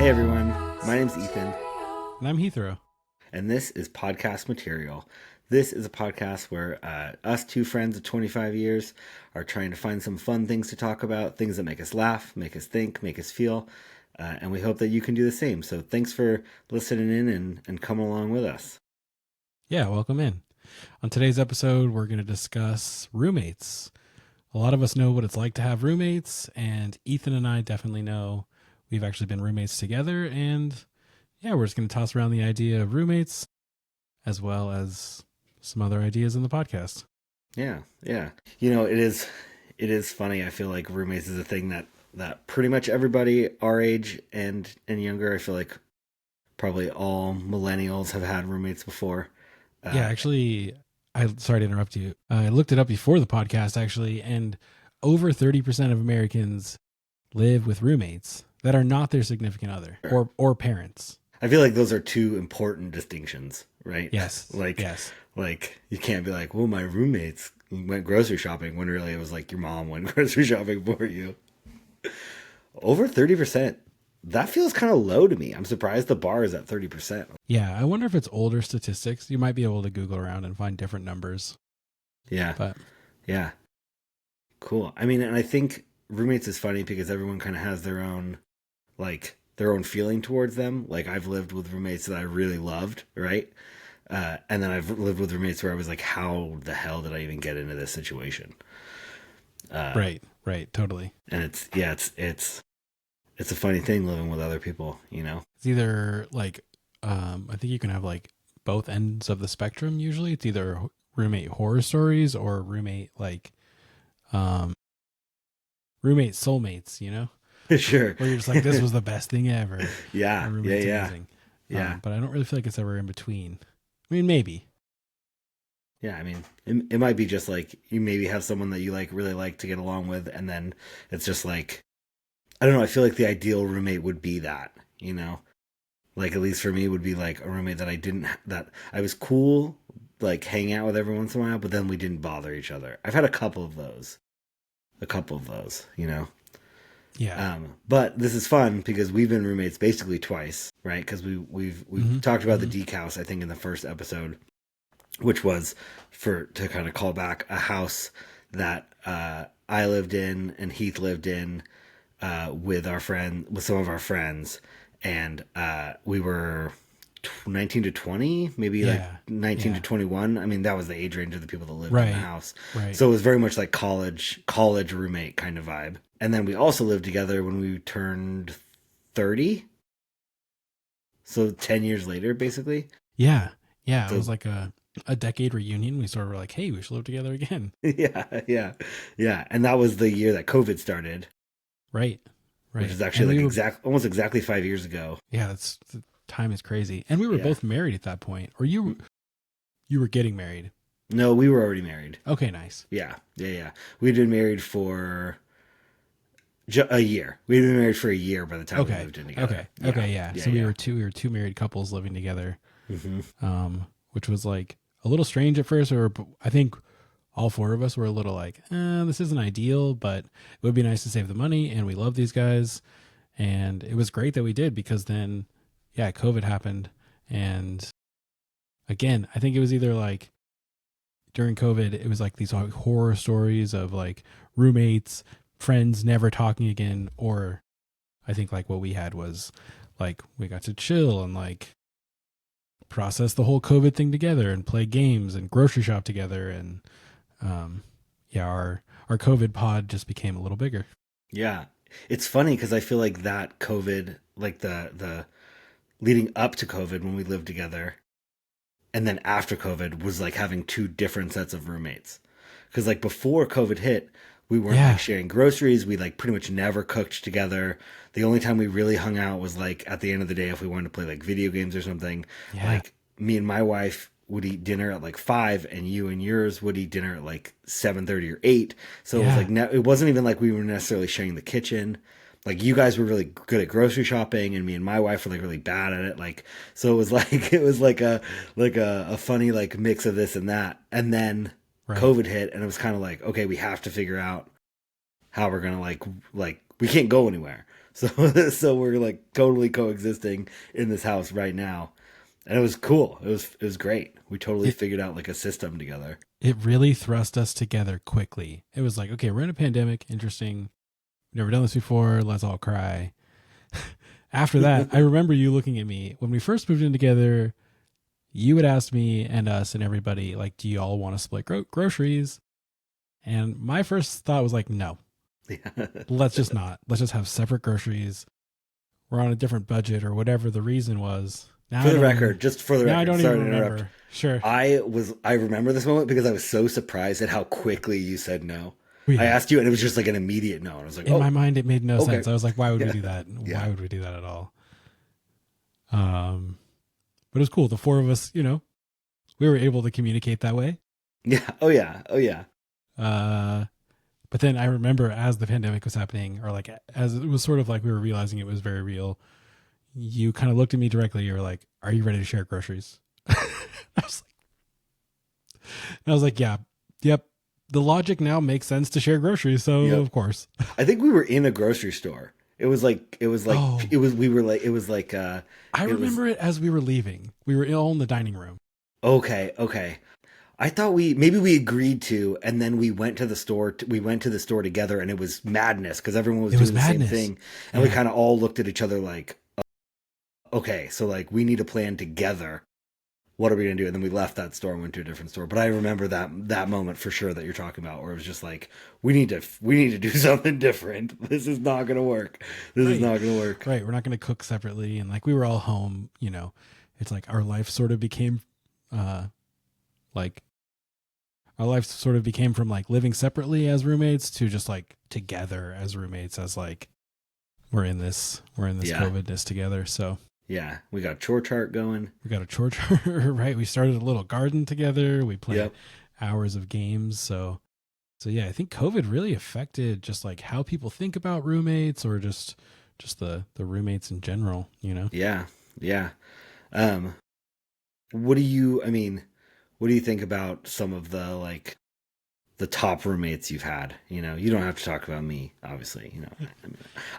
Hey everyone, my name's Ethan, And I'm Heathrow. and this is Podcast Material. This is a podcast where us two friends of 25 years are trying to find some fun things to talk about, things that make us laugh, make us think, make us feel, and we hope that you can do the same. So thanks for listening in and coming along with us. Yeah, welcome in. On today's episode, we're going to discuss roommates. A lot of us know what it's like to have roommates, and Ethan and I definitely know we've actually been roommates together. And yeah, we're just going to toss around the idea of roommates as well as some other ideas in the podcast. Yeah, yeah. You know, it is funny. I feel like roommates is a thing that pretty much everybody our age and younger, I feel like probably all millennials have had roommates before. Yeah, actually, sorry to interrupt you. I looked it up before the podcast, actually, and over 30% of Americans live with roommates that are not their significant other or parents. I feel like those are two important distinctions, right? Yes. like, Yes. like you can't be like, well, my roommates went grocery shopping when really it was like your mom went grocery shopping for you. Over 30%. That feels kind of low to me. I'm surprised the bar is at 30%. Yeah, I wonder if it's older statistics. You might be able to Google around and find different numbers. Yeah. But Yeah. Cool. I mean, and I think roommates is funny because everyone kind of has their own, like, their own feeling towards them. Like, I've lived with roommates that I really loved, right? And then I've lived with roommates where I was like, how the hell did I even get into this situation? right, totally. And it's a funny thing living with other people, you know? It's either like I think you can have like both ends of the spectrum usually. It's either roommate horror stories or roommate like um roommate soulmates, you know? Sure. Where you're just like, this was the best thing ever. Yeah. My Yeah. roommate's Yeah. amazing. Yeah. But I don't really feel like it's ever in between. I mean, maybe. Yeah. I mean, it might be just like you maybe have someone that you like really like to get along with, and then it's just like, I don't know. I feel like the ideal roommate would be that, you know? Like, at least for me, would be like a roommate that that I was cool, like hanging out with every once in a while, but then we didn't bother each other. I've had a couple of those. You know? Yeah. But this is fun because we've been roommates basically twice, right? Because we've talked about the Deke house, I think, in the first episode, which was to kind of call back a house that I lived in and Heath lived in with some of our friends, and we were 19 to 20, maybe like 19 to 21. I mean, that was the age range of the people that lived in the house. Right. So it was very much like college roommate kind of vibe. And then we also lived together when we turned 30. So 10 years later, basically. Yeah. Yeah. So, it was like a decade reunion. We sort of were like, hey, we should live together again. Yeah. And that was the year that COVID started. Right. Which is actually like almost exactly 5 years ago. Yeah, the time is crazy. And we were both married at that point. Or you were getting married. No, we were already married. Okay, nice. Yeah. We'd been married for a year. We'd been married for a year by the time we moved in together. Okay, yeah. So we were two married couples living together. Which was like a little strange at first, or I think all four of us were a little like, this isn't ideal, but it would be nice to save the money, and we love these guys. And it was great that we did, because then, yeah, COVID happened. And again, I think it was either like during COVID, it was like these horror stories of like roommates, friends never talking again. Or I think like what we had was like we got to chill and like process the whole COVID thing together and play games and grocery shop together. And our COVID pod just became a little bigger. Yeah. It's funny because I feel like that COVID, like the leading up to COVID when we lived together, and then after COVID was like having two different sets of roommates. Because like before COVID hit, we weren't like sharing groceries. We like pretty much never cooked together. The only time we really hung out was like at the end of the day if we wanted to play like video games or something. Yeah. Like me and my wife would eat dinner at like 5, and you and yours would eat dinner at like 7:30 or 8. So it was like it wasn't even like we were necessarily sharing the kitchen. Like you guys were really good at grocery shopping, and me and my wife were like really bad at it. Like so it was like a funny like mix of this and that. And then COVID hit, and it was kind of like, okay, we have to figure out how we're gonna like we can't go anywhere. So we're like totally coexisting in this house right now. And it was cool. It was great. We totally It figured out like a system together. it really thrust us together quickly. It was like, okay, we're in a pandemic. Interesting. Never done this before. Let's all cry. After that, I remember you looking at me when we first moved in together. You had asked me and us and everybody, like, do you all want to split groceries? And my first thought was like, no, Yeah. let's just not. Let's just have separate groceries. We're on a different budget or whatever the reason was. Now For I the don't record, even, just for the now I record, don't sorry even to interrupt. remember. Sure. I remember this moment because I was so surprised at how quickly you said no. I Yeah. asked you and it was just like an immediate no. And I was like, In my oh, mind, it made no okay. sense. I was like, why would we Yeah. do that? Why Yeah. would we do that at all? But it was cool. The four of us, we were able to communicate that way. Yeah. Oh yeah. Oh yeah. But then I remember as the pandemic was happening, or like as it was sort of like we were realizing it was very real, you kind of looked at me directly. You were like, "Are you ready to share groceries?" I was like, "Yeah, yep." The logic now makes sense to share groceries, so Yep. of course. I think we were in a grocery store. It was like Oh. we were like it was like I it was- remember it as we were leaving. We were all in the dining room. okay. I thought maybe we agreed to, and then we went to the store. We went to the store together, and it was madness because everyone was It was doing the madness. same thing, and we Yeah. kind of all looked at each other like, okay, so like we need a plan together. What are we gonna do? And then we left that store and went to a different store. But I remember that moment for sure that you're talking about, where it was just like we need to do something different. This is not gonna work. This is Right. not gonna work. Right. We're not going to cook separately. And like we were all home, it's like our life sort of became, like our life sort of became from like living separately as roommates to just like together as roommates, as like we're in this Yeah. COVIDness together. So Yeah, we got a chore chart going. we got a chore chart, right? We started a little garden together. We played Yep. hours of games. So yeah, I think COVID really affected just like how people think about roommates, or just the roommates in general, Yeah, yeah. What do you? I mean, what do you think about some of the like the top roommates you've had? You don't have to talk about me, obviously.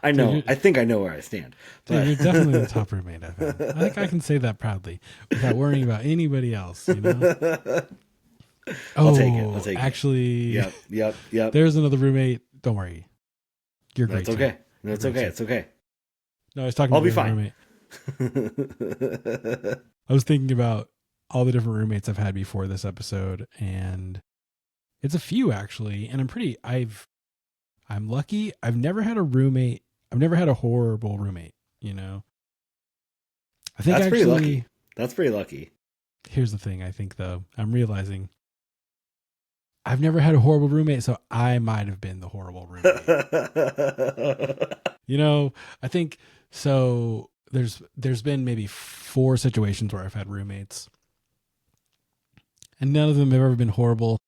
I know. Dude, I think I know where I stand. Dude, But you're definitely the top roommate I've had. I think I can say that proudly without worrying about anybody else. I'll take it. I'll take it. Actually, Yep. there's another roommate. Don't worry, you're great. That's too. okay. That's okay. It's okay. No, I was talking. I'll to be a fine. roommate. I was thinking about all the different roommates I've had before this episode, and it's a few actually. And I'm lucky. I've never had a roommate. I've never had a horrible roommate. I think That's actually, pretty lucky. That's pretty lucky. Here's the thing. I think though, I'm realizing I've never had a horrible roommate, so I might have been the horrible roommate. I think so. There's been maybe 4 situations where I've had roommates, and none of them have ever been horrible.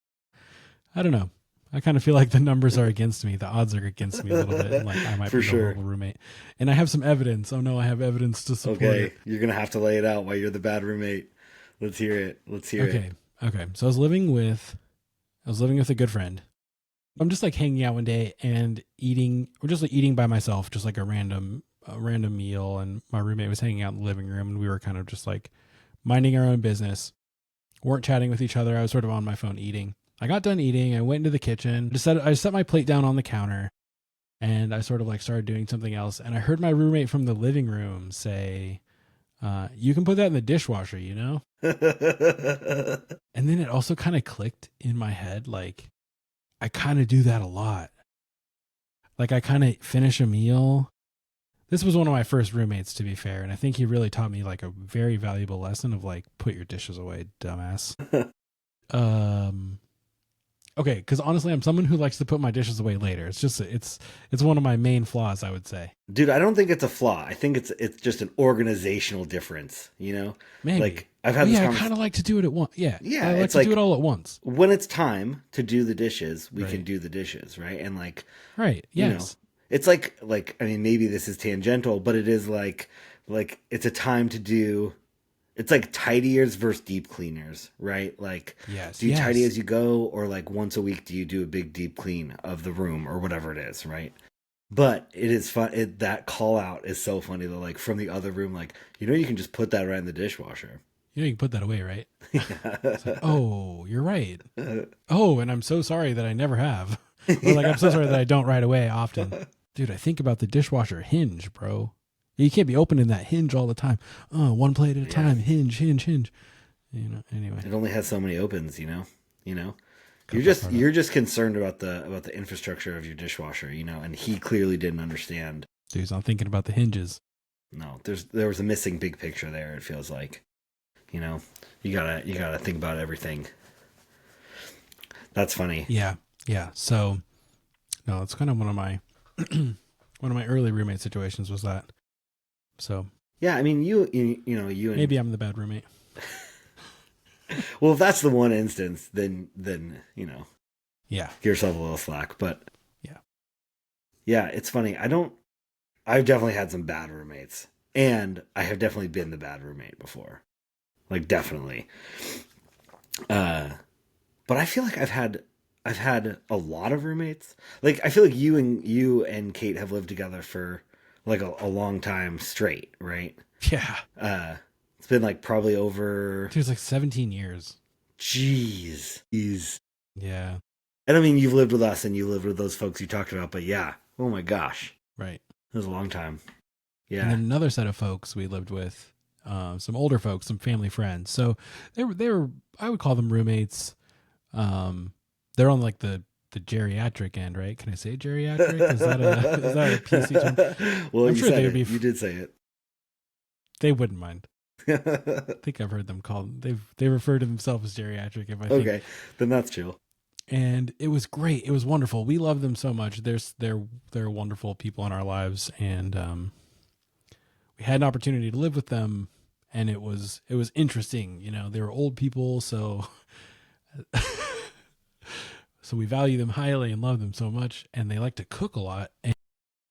I don't know. I kind of feel like the numbers are against me. The odds are against me a little bit. Like I might For be the sure. horrible roommate, and I have some evidence. Oh no, I have evidence to support Okay, it. you're gonna have to lay it out why you're the bad roommate. Let's hear it. Okay. So I was living with a good friend. I'm just like hanging out one day and eating, or just like eating by myself, just like a random meal. And my roommate was hanging out in the living room, and we were kind of just like minding our own business. Weren't chatting with each other. I was sort of on my phone eating. I got done eating. I went into the kitchen. I set my plate down on the counter, and I sort of like started doing something else. And I heard my roommate from the living room say, "You can put that in the dishwasher, And then it also kind of clicked in my head, like I kind of do that a lot. Like I kind of finish a meal. This was one of my first roommates, to be fair, and I think he really taught me like a very valuable lesson of like, put your dishes away, dumbass. Okay, because honestly, I'm someone who likes to put my dishes away later. It's just it's one of my main flaws, I would say. Dude, I don't think it's a flaw. I think it's just an organizational difference, Maybe. Like I've had this I conversation. kind of like to do it at once. Yeah, Yeah, I like it's to like- do it all at once. When it's time to do the dishes, we can Right. do the dishes, right? And like, Right? you know, Yes. it's like I mean, maybe this is tangential, but it is like it's a time to do. It's like tidiers versus deep cleaners, right? Like, Yes. do you yes. tidy as you go, or like once a week do you do a big deep clean of the room or whatever it is, right? But it is fun. That call out is so funny though. Like from the other room, like you can just put that right in the dishwasher. You can put that away, right? It's like, Yeah. oh, you're right. Oh, and I'm so sorry that I never have. Or like, I'm so sorry that I don't right away often. Dude, I think about the dishwasher hinge, bro. You can't be opening that hinge all the time. Oh, one plate at a time. Hinge, hinge, hinge. Anyway. It only has so many opens. You know. Cut that You're just concerned about the infrastructure of your dishwasher. And he clearly didn't understand. Dude, I'm thinking about the hinges. No, there was a missing big picture there. It feels like. You gotta think about everything. That's funny. Yeah. So, no, it's kind of one of my early roommate situations was that. So Yeah, I mean, you and maybe I'm the bad roommate. well, if that's the one instance, then Yeah. give yourself a little slack. But yeah, it's funny. I've definitely had some bad roommates, and I have definitely been the bad roommate before. Like definitely. But I feel like I've had a lot of roommates. Like I feel like you and Kate have lived together for like a long time straight, right? Yeah. It's been like probably over. Dude, it's like 17 years. Jeez. Yeah. And I mean, you've lived with us and you lived with those folks you talked about, but yeah. Oh my gosh. Right. It was a long time. Yeah. And then another set of folks we lived with, some older folks, some family friends. So they were I would call them roommates. They're on like the geriatric end, right? Can I say geriatric? Is that a PC term? Well, I'm sure they would be. You did say it. They wouldn't mind. I think I've heard them called. They refer to themselves as geriatric. If I think. Okay, then that's chill. And it was great. It was wonderful. We love them so much. They're wonderful people in our lives, and we had an opportunity to live with them, and it was interesting. They were old people, so so we value them highly and love them so much, and they like to cook a lot. And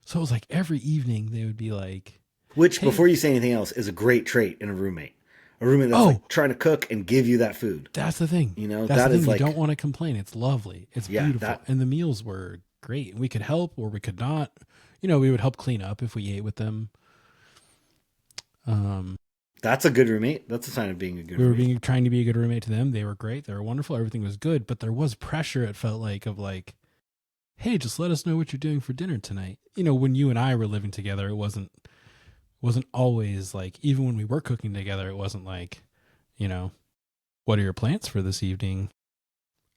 so it was like every evening they would be like, which, hey, before you say anything else, is a great trait in a roommate. A roommate that's like trying to cook and give you that food. That's the thing. That's that is thing. like, you don't want to complain. It's lovely. It's beautiful. And the meals were great. We could help or we could not. We would help clean up if we ate with them. That's a good roommate. That's a sign of being a good roommate. We were trying to be a good roommate to them. They were great. They were wonderful. Everything was good. But there was pressure, it felt like, of like, hey, just let us know what you're doing for dinner tonight. When you and I were living together, it wasn't always like, even when we were cooking together, it wasn't like, what are your plans for this evening?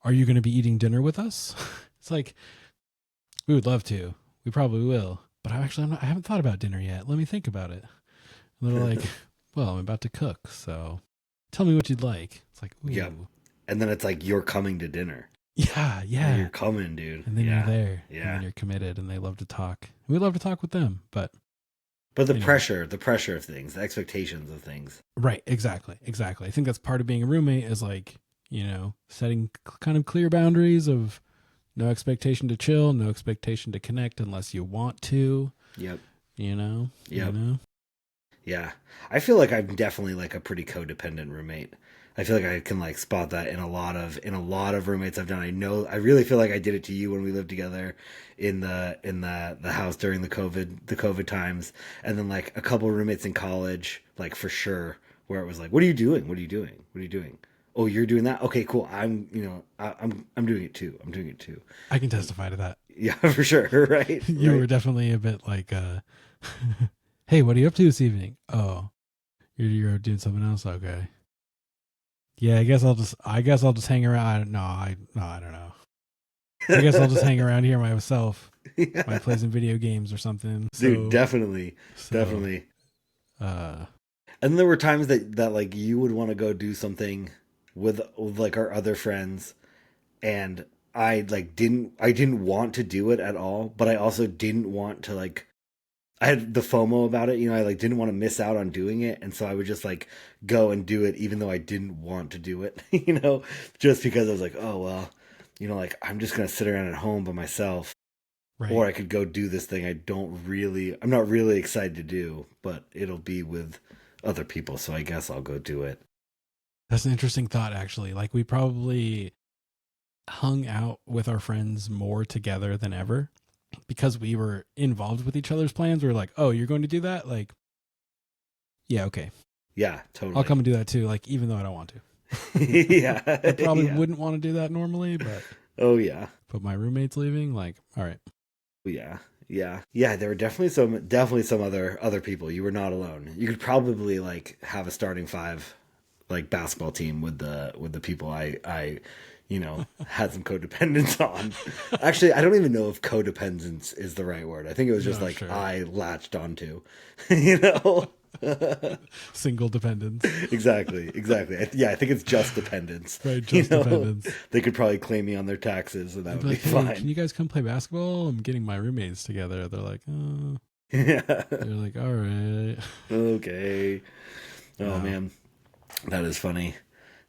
Are you going to be eating dinner with us? It's like, we would love to. We probably will. But I haven't thought about dinner yet. Let me think about it. And they're like, well, I'm about to cook, so tell me what you'd like. It's like, ooh. Yeah. And then it's like, you're coming to dinner. Yeah. And you're coming, dude. And then you're there. Yeah. And then you're committed, and they love to talk. We love to talk with them, but the pressure of things, the expectations of things. Right. Exactly. I think that's part of being a roommate is like, setting kind of clear boundaries of no expectation to chill, no expectation to connect unless you want to. Yep. Yep. Yeah. I feel like I'm definitely like a pretty codependent roommate. I feel like I can like spot that in a lot of roommates I've done. I really feel like I did it to you when we lived together in the house during the COVID times, and then like a couple of roommates in college, like for sure, where it was like, what are you doing? Oh, you're doing that? Okay, cool. I'm doing it too. I can testify to that. Yeah, for sure. Right. You were definitely a bit like, hey, what are you up to this evening? Oh, you're doing something else. Okay. Yeah, I guess I'll just hang around. I don't know. I guess I'll just hang around here myself. Yeah. Might play some video games or something. Dude, definitely. And there were times that like you would want to go do something with like our other friends, and I didn't want to do it at all, but I also didn't want to like. I had the FOMO about it, I like didn't want to miss out on doing it, and so I would just like go and do it even though I didn't want to do it, just because I was like, oh well, like I'm just gonna sit around at home by myself, right. Or I could go do this thing I'm not really excited to do, but it'll be with other people, so I guess I'll go do it. That's an interesting thought, actually. Like we probably hung out with our friends more together than ever. because we were involved with each other's plans, we were like, oh, you're going to do that? Like, yeah, okay. Yeah, totally. I'll come and do that too. Like, even though I don't want to. Yeah. I probably Yeah. wouldn't want to do that normally, Oh yeah. but my roommate's leaving. Like, all right. Yeah. Yeah. Yeah, there were definitely some other people. You were not alone. You could probably like have a starting five like basketball team with the people I had some codependence on. Actually, I don't even know if codependence is the right word. I think it was just No, like sure. I latched onto, you know. Single dependence. Exactly. Yeah, I think it's just dependence. Right, just dependence. They could probably claim me on their taxes, and that would be Like, hey, fine. can you guys come play basketball? I'm getting my roommates together. They're like, Yeah. they're like, all right. Okay. Oh Wow. man, that is funny.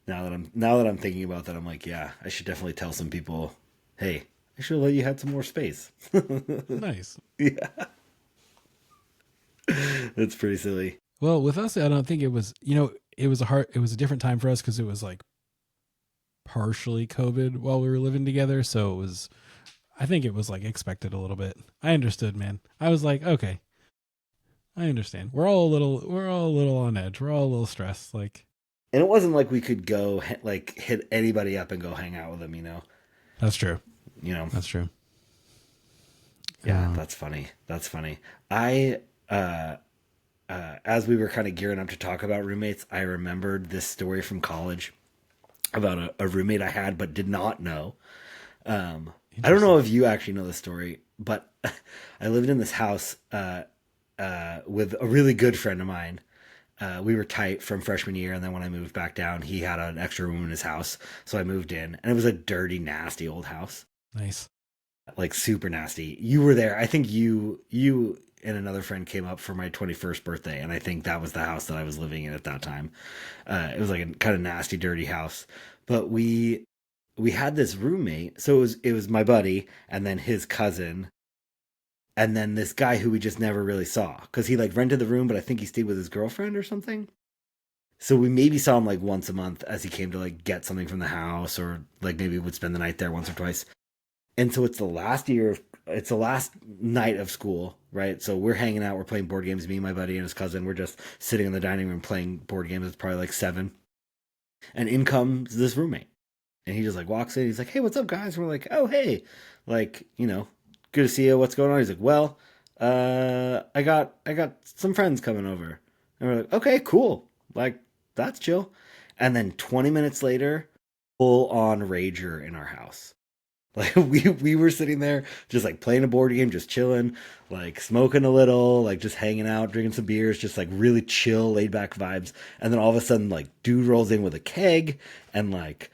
Now that I'm thinking about that, I'm like, yeah, I should definitely tell some people, hey, I should let you have some more space. Nice. Yeah, that's pretty silly. Well, with us, I don't think it was, it was a different time for us because it was like partially COVID while we were living together. So I think it was like expected a little bit. I understood, man. I was like, okay, I understand. We're all a little on edge. We're all a little stressed. Like, And it wasn't like we could go like hit anybody up and go hang out with them, that's true. You know. That's true. Yeah, that's funny. That's funny. I as we were kind of gearing up to talk about roommates, I remembered this story from college about a roommate I had but did not know. I don't know if you actually know the story, but I lived in this house with a really good friend of mine. We were tight from freshman year, and then when I moved back down, he had an extra room in his house, so I moved in, and it was a dirty, nasty old house, Nice. like super nasty. You were there. I think you and another friend came up for my 21st birthday, and I think that was the house that I was living in at that time. It was like a kind of nasty, dirty house, but we had this roommate. So it was my buddy, and then his cousin, and then this guy who we just never really saw because he like rented the room, but I think he stayed with his girlfriend or something. So we maybe saw him like once a month as he came to like get something from the house, or like maybe would spend the night there once or twice. And so it's the last night of school, right? So we're hanging out, we're playing board games, me and my buddy and his cousin, we're just sitting in the dining room playing board games. It's probably like 7. And in comes this roommate. And he just like walks in, he's like, hey, what's up, guys? And we're like, oh, hey, like, good to see you. What's going on? He's like, well, I got some friends coming over. And we're like, okay, cool. Like, that's chill. And then 20 minutes later, full on rager in our house. Like we were sitting there just like playing a board game, just chilling, like smoking a little, like just hanging out, drinking some beers, just like really chill, laid back vibes. And then all of a sudden, like dude rolls in with a keg, and like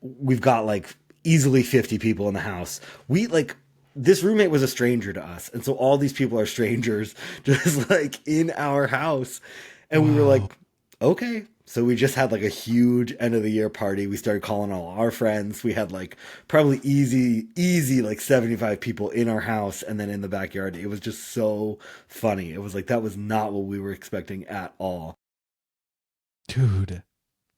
we've got like easily 50 people in the house. We like this roommate was a stranger to us, and so all these people are strangers, just like in our house. And we were Wow. like, okay. So we just had like a huge end of the year party. We started calling all our friends. We had like probably easy like 75 people in our house, and then in the backyard. It was just so funny. It was like that was not what we were expecting at all. Dude,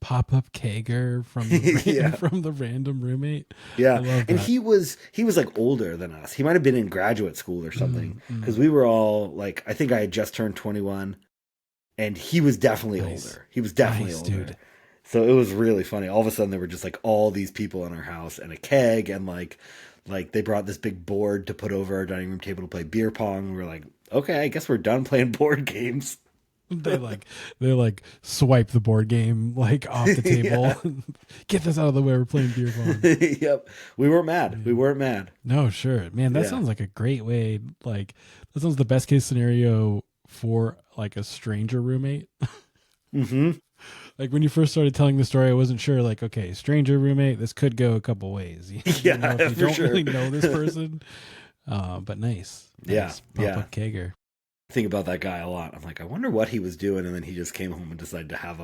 pop-up kegger from Yeah. from the random roommate. Yeah. I love And that. he was like older than us. He might have been in graduate school or something, Mm. because we were all like, I think I had just turned 21, and he was definitely Nice. older. He was definitely Nice, older. dude. So it was really funny. All of a sudden there were just like all these people in our house and a keg, and like they brought this big board to put over our dining room table to play beer pong. We were like, okay, I guess we're done playing board games. They like swipe the board game like off the table. Get this out of the way. We're playing beer pong. Yep. We weren't mad. We weren't mad. No, sure, man. That Yeah. sounds like a great way. Like that sounds the best case scenario for like a stranger roommate. Mm-hmm. Like when you first started telling the story, I wasn't sure. Like, okay, stranger roommate, this could go a couple ways. You Yeah, know, if you for don't sure. really know this person. But nice. Yeah, Nice. yeah. Pop-up kegger. Think about that guy a lot. I'm like, I wonder what he was doing, and then he just came home and decided to have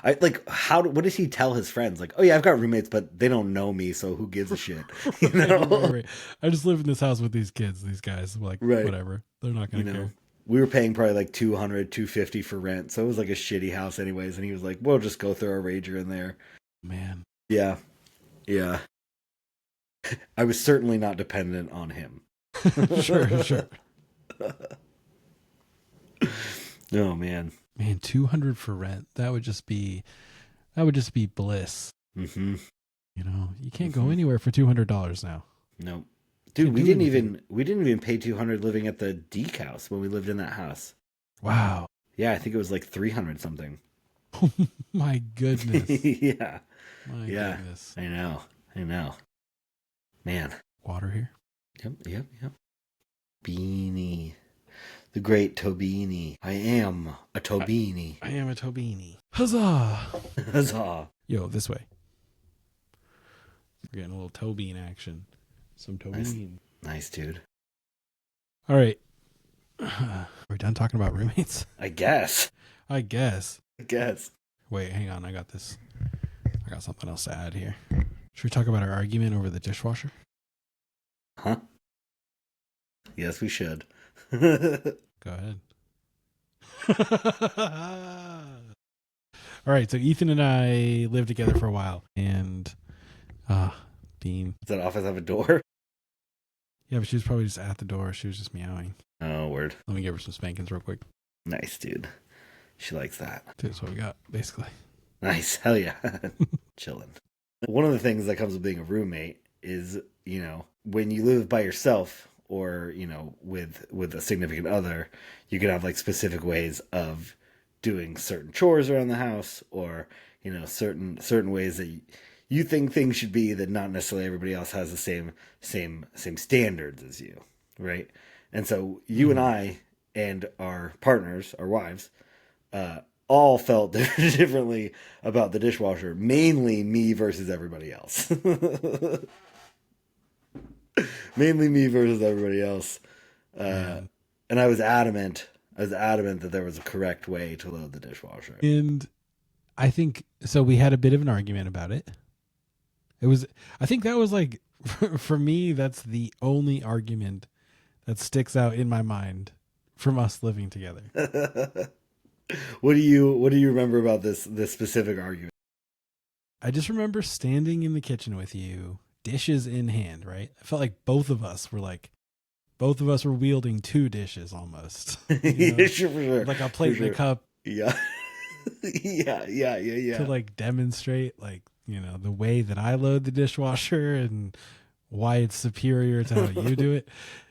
I like what did he tell his friends? Like, oh yeah, I've got roommates, but they don't know me, so who gives a shit? You know? Right. I just live in this house with these kids, these guys. Like, Right. whatever. They're not You gonna know, care. we were paying probably like 200, 250 for rent, so it was like a shitty house anyways. And he was like, "We'll just go throw a rager in there." Man. Yeah, yeah. I was certainly not dependent on him. Sure. Oh man. Man, 200 for rent. That would just be bliss. Mm-hmm. You know, you can't go anywhere for $200 now. Nope. Dude, Can't we do didn't anything. even pay 200 living at the Deke house when we lived in that house. Wow. Yeah, I think it was like 300 something. Oh my goodness. Yeah. My Yeah. goodness. I know. Man. Water here. Yep. Beanie. The great Tobini. I am a Tobini. I am a Tobini. Huzzah! Huzzah. Yo, this way. We're getting a little toe bean action. Some toe bean. Nice, dude. All right. Are we done talking about roommates? I guess. Wait, hang on. I got this. I got something else to add here. Should we talk about our argument over the dishwasher? Huh? Yes, we should. Go ahead. All right. So Ethan and I lived together for a while, and Bean. Does that office have a door? Yeah, but she was probably just at the door. She was just meowing. Oh, word. Let me give her some spankings real quick. Nice, dude. She likes that. That's what we got, basically. Nice. Hell yeah. Chilling. One of the things that comes with being a roommate is, you know, when you live by yourself or, you know, with a significant other, you can have like specific ways of doing certain chores around the house, or, you know, certain ways that you think things should be that not necessarily everybody else has the same standards as you, right? And so you and I and our partners, our wives, all felt differently about the dishwasher, mainly me versus everybody else. Mainly me versus everybody else. And I was adamant that there was a correct way to load the dishwasher. And I think, so we had a bit of an argument about it. I think that was like, for me, that's the only argument that sticks out in my mind from us living together. What do you remember about this specific argument? I just remember standing in the kitchen with you, dishes in hand, right? I felt like both of us were wielding two dishes almost. You know? Sure, for sure. Like a plate and a cup. Yeah. Yeah. To like demonstrate, like, you know, the way that I load the dishwasher and why it's superior to how you do it.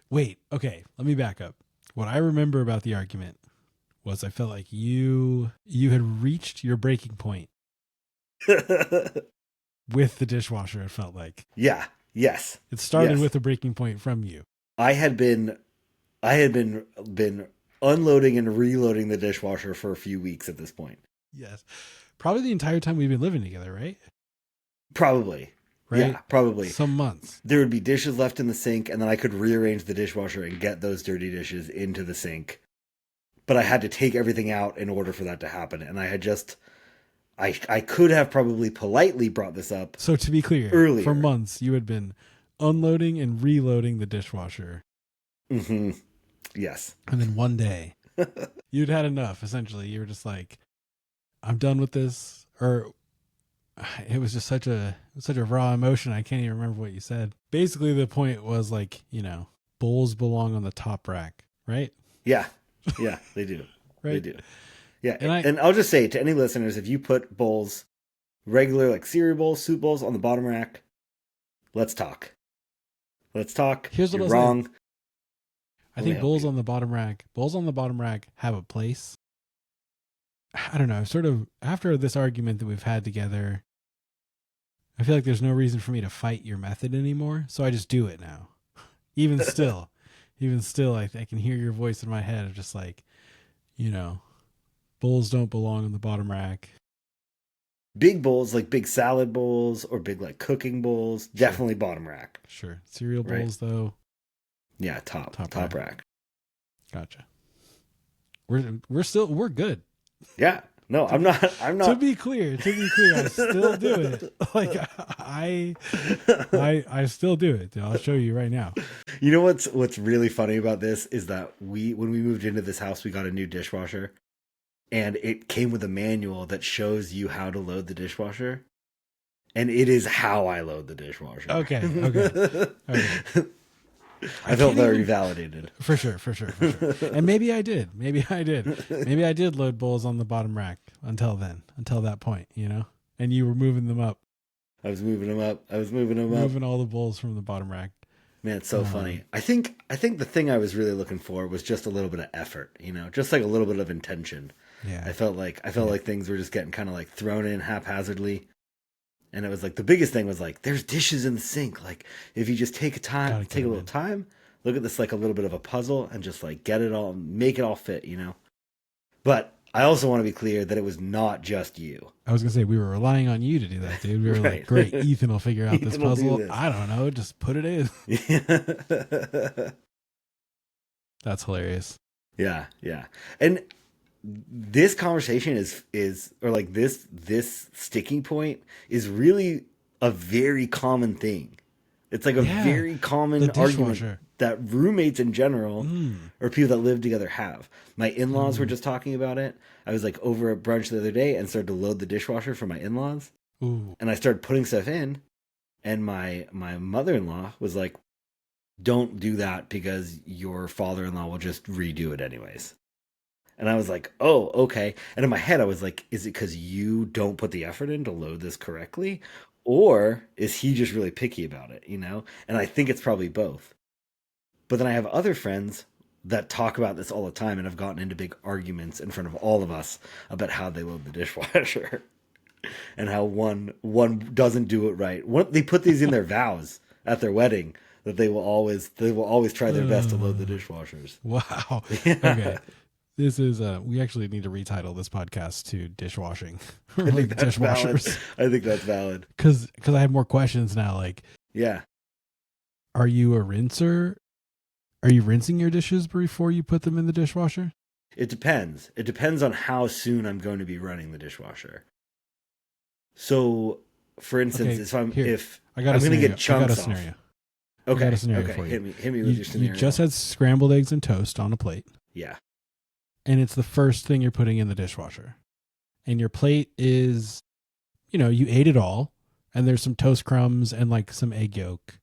Wait, okay, let me back up. What I remember about the argument was I felt like you had reached your breaking point with the dishwasher. It felt like, yeah, yes, it started with a breaking point from you. I had been unloading and reloading the dishwasher for a few weeks at this point. Yes, probably the entire time we've been living together, right? Probably. Right? Yeah, probably. Some months. There would be dishes left in the sink, and then I could rearrange the dishwasher and get those dirty dishes into the sink. But I had to take everything out in order for that to happen. And I had just, I could have probably politely brought this up. So to be clear, earlier. For months you had been unloading and reloading the dishwasher. Mm-hmm. Yes. And then one day you'd had enough. Essentially, you were just like, I'm done with this. Or it was just such a raw emotion. I can't even remember what you said. Basically, the point was like, you know, bowls belong on the top rack, right? Yeah, they do. Right? They do. Yeah, And I'll just say to any listeners, if you put bowls, regular like cereal bowls, soup bowls on the bottom rack, let's talk. Here's what You're I'll wrong. say. I think bowls on the bottom rack have a place. I don't know, sort of after this argument that we've had together, I feel like there's no reason for me to fight your method anymore. So I just do it now. Even still, I can hear your voice in my head of just like, you know, bowls don't belong on the bottom rack. Big bowls, like big salad bowls or big like cooking bowls, definitely bottom rack. Sure. Cereal bowls though. Yeah, top rack. Gotcha. We're good. Yeah. No, I'm not. To be clear, I still do it. Like I still do it. I'll show you right now. You know what's really funny about this is that when we moved into this house, we got a new dishwasher, and it came with a manual that shows you how to load the dishwasher, and it is how I load the dishwasher. Okay. I felt very validated. For sure. And maybe I did. Maybe I did load bowls on the bottom rack until that point, you know? And you were moving them up. I was moving them up. Moving all the bowls from the bottom rack. Man, it's so funny. I think the thing I was really looking for was just a little bit of effort, you know, just like a little bit of intention. Yeah. I felt like things were just getting kind of like thrown in haphazardly. And it was like the biggest thing was like there's dishes in the sink. Like if you just take a little time, look at this like a little bit of a puzzle and just like get it all, make it all fit, you know. But I also want to be clear that it was not just you. I was gonna say we were relying on you to do that, dude. We were like, great, Ethan will figure out this puzzle. I don't know, just put it in. That's hilarious. Yeah. And this conversation is or like this sticking point is really a very common thing. It's like a very common argument that roommates in general or people that live together have. My in-laws were just talking about it. I was like over at brunch the other day and started to load the dishwasher for my in-laws. Ooh. And I started putting stuff in, and my mother-in-law was like, don't do that because your father-in-law will just redo it anyways. And I was like, oh, okay. And in my head, I was like, is it because you don't put the effort in to load this correctly? Or is he just really picky about it, you know? And I think it's probably both. But then I have other friends that talk about this all the time and have gotten into big arguments in front of all of us about how they load the dishwasher and how one doesn't do it right. They put these in their vows at their wedding that they will always try their best to load the dishwashers. Wow. Yeah. Okay. This is we actually need to retitle this podcast to dishwashing. I think that's valid. I think that's valid. Because I have more questions now. Like, yeah, are you a rinser? Are you rinsing your dishes before you put them in the dishwasher? It depends. It depends on how soon I'm going to be running the dishwasher. So, for instance, if I'm going to get chunks off. Scenario. Okay. I got a scenario for you. Hit me with your You scenario. just had scrambled eggs and toast on a plate. Yeah. And it's the first thing you're putting in the dishwasher. And your plate is, you know, you ate it all, and there's some toast crumbs and like some egg yolk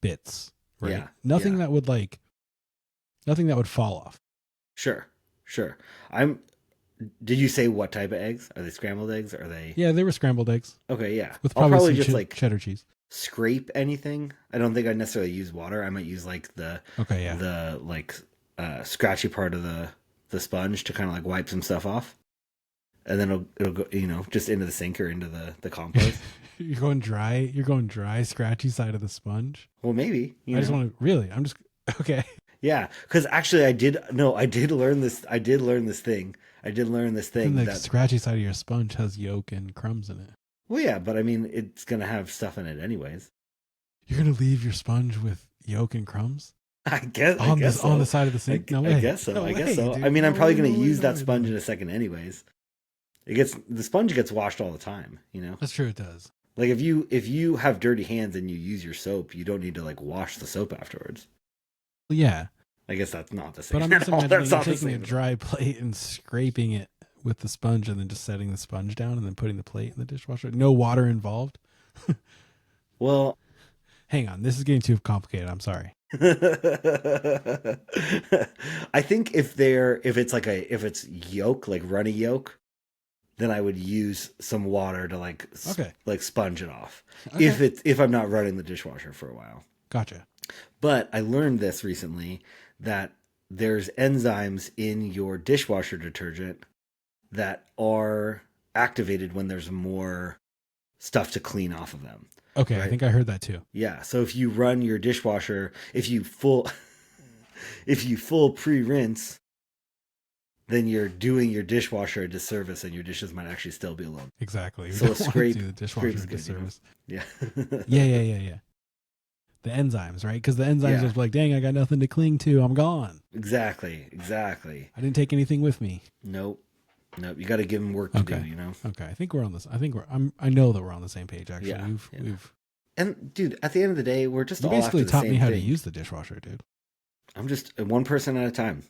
bits. Right. Yeah. Nothing that would fall off. Sure. Did you say what type of eggs? Are they scrambled eggs? Are they? Yeah, they were scrambled eggs. Okay, yeah. With I'll probably some just like cheddar cheese. Scrape anything. I don't think I necessarily use water. I might use like the scratchy part of the sponge to kind of like wipe some stuff off. And then it'll go, you know, just into the sink or into the compost. You're going dry, scratchy side of the sponge. Well, maybe. I'm just okay. Yeah, because actually, I did learn this. I did learn this thing. And the scratchy side of your sponge has yolk and crumbs in it. Well, yeah, but I mean, it's gonna have stuff in it anyways. You're gonna leave your sponge with yolk and crumbs? I guess on the side of the sink. No way. I guess so. Dude. I mean, I'm probably gonna use that sponge in a second anyways. The sponge gets washed all the time, you know. That's true. It does. Like if you have dirty hands and you use your soap, you don't need to like wash the soap afterwards. Well, yeah. I guess that's not the same. But I'm just imagining you taking a dry plate and scraping it with the sponge and then just setting the sponge down and then putting the plate in the dishwasher. No water involved. Well, hang on. This is getting too complicated. I'm sorry. I think if it's yolk, like runny yolk, then I would use some water to like sponge it off. Okay. If I'm not running the dishwasher for a while. Gotcha. But I learned this recently that there's enzymes in your dishwasher detergent that are activated when there's more stuff to clean off of them. Okay, right? I think I heard that too. Yeah, so if you run your dishwasher, if you full pre-rinse, then you're doing your dishwasher a disservice, and your dishes might actually still be alone. Exactly. So a scrape, do the dishwasher a disservice. You know? Yeah. The enzymes, right? Because the enzymes are like, dang, I got nothing to cling to. I'm gone. Exactly. I didn't take anything with me. Nope. You got to give them work to do, you know? Okay. I think we're on this. I know that we're on the same page, actually. Yeah. We've. And, dude, at the end of the day, we're just all basically after the taught same me how thing. to use the dishwasher, dude. I'm just one person at a time.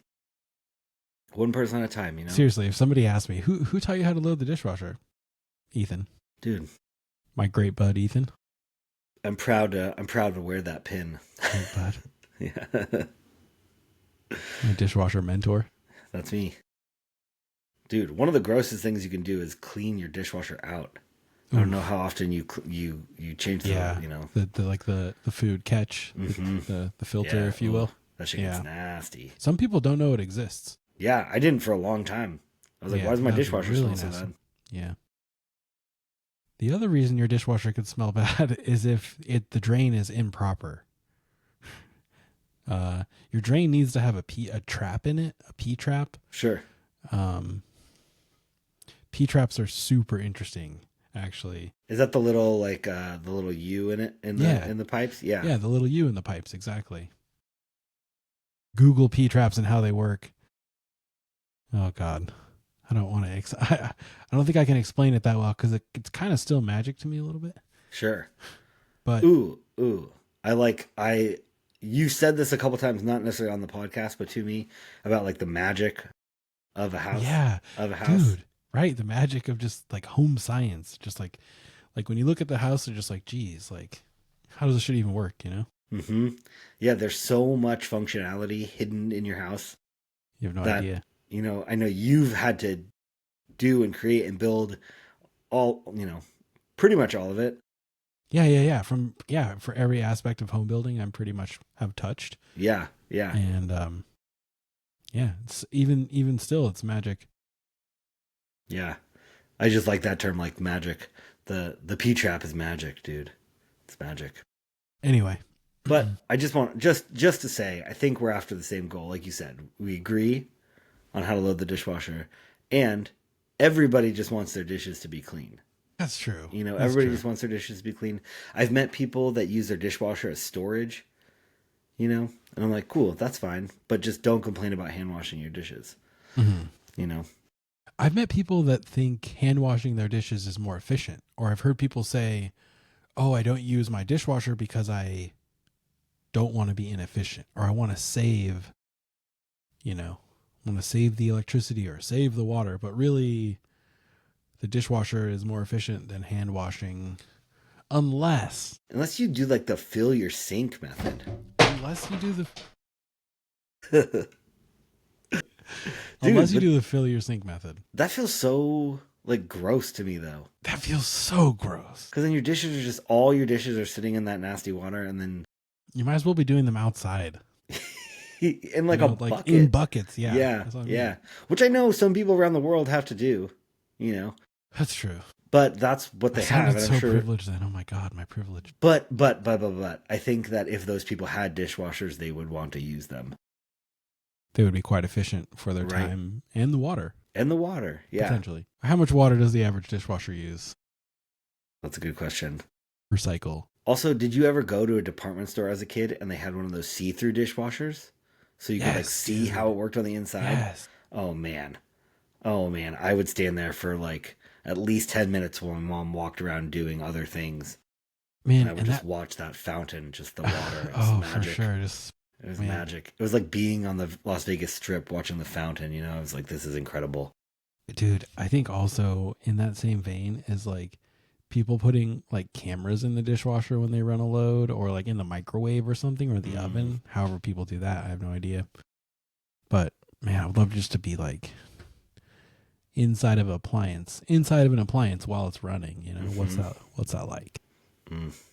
One person at a time, you know? Seriously, if somebody asked me, who taught you how to load the dishwasher? Ethan. Dude. My great bud, Ethan. I'm proud to wear that pin. Great bud. Yeah. My dishwasher mentor. That's me. Dude, one of the grossest things you can do is clean your dishwasher out. I don't know how often you change the, Yeah, the like the food catch, mm-hmm. the filter, Yeah. if you will. That shit gets nasty. Some people don't know it exists. Yeah, I didn't for a long time. I was like, why does my dishwasher smell so bad? Yeah. The other reason your dishwasher could smell bad is if the drain is improper. Your drain needs to have a trap in it, a P trap. Sure. P traps are super interesting, actually. Is that the little the little U in it in the pipes? Yeah. Yeah, the little U in the pipes, exactly. Google P traps and how they work. Oh God, I don't want to. I don't think I can explain it that well because it's kind of still magic to me a little bit. Sure. But ooh, you said this a couple times, not necessarily on the podcast, but to me about like the magic of a house. Yeah, of a house, dude. Right, the magic of just like home science, just like when you look at the house, you're just like, geez, like how does this shit even work? You know? Mm-hmm. Yeah, there's so much functionality hidden in your house. You have no idea. I know you've had to do and create and build all, pretty much all of it. Yeah. For every aspect of home building, I'm pretty much have touched. Yeah. And it's even still, it's magic. Yeah, I just like that term, like magic. The P trap is magic, dude. It's magic. Anyway, but I just want just to say, I think we're after the same goal. Like you said, we agree on how to load the dishwasher, and everybody just wants their dishes to be clean. That's true. Everybody just wants their dishes to be clean. I've met people that use their dishwasher as storage, and I'm like, cool, that's fine, but just don't complain about hand washing your dishes. Mm-hmm. I've met people that think hand washing their dishes is more efficient, or I've heard people say, oh, I don't use my dishwasher because I don't want to be inefficient, or I want to save, the electricity or save the water. But really, the dishwasher is more efficient than hand washing, unless you do like the fill your sink method. Unless you do the Unless you do the fill your sink method. That feels so like gross to me though. That feels so gross. Because then all your dishes are sitting in that nasty water, and then you might as well be doing them outside. In like a bucket. In buckets, yeah. Yeah. Which I know some people around the world have to do, That's true. But that's what they have. And I'm so privileged then. Oh my God, my privilege. But I think that if those people had dishwashers, they would want to use them. They would be quite efficient for their time and the water. Yeah. Potentially. How much water does the average dishwasher use? That's a good question. Recycle. Also, did you ever go to a department store as a kid and they had one of those see-through dishwashers? So you could see how it worked on the inside? Yes. Oh, man. I would stand there for at least 10 minutes while my mom walked around doing other things. Man, and I would just watch that fountain, just the water. It was magic. For sure. It was magic. It was like being on the Las Vegas Strip watching the fountain, I was like, this is incredible. Dude, I think also in that same vein is people putting cameras in the dishwasher when they run a load, or in the microwave or something, or the oven. However people do that, I have no idea. But man, I would love just to be inside of an appliance while it's running. What's that like?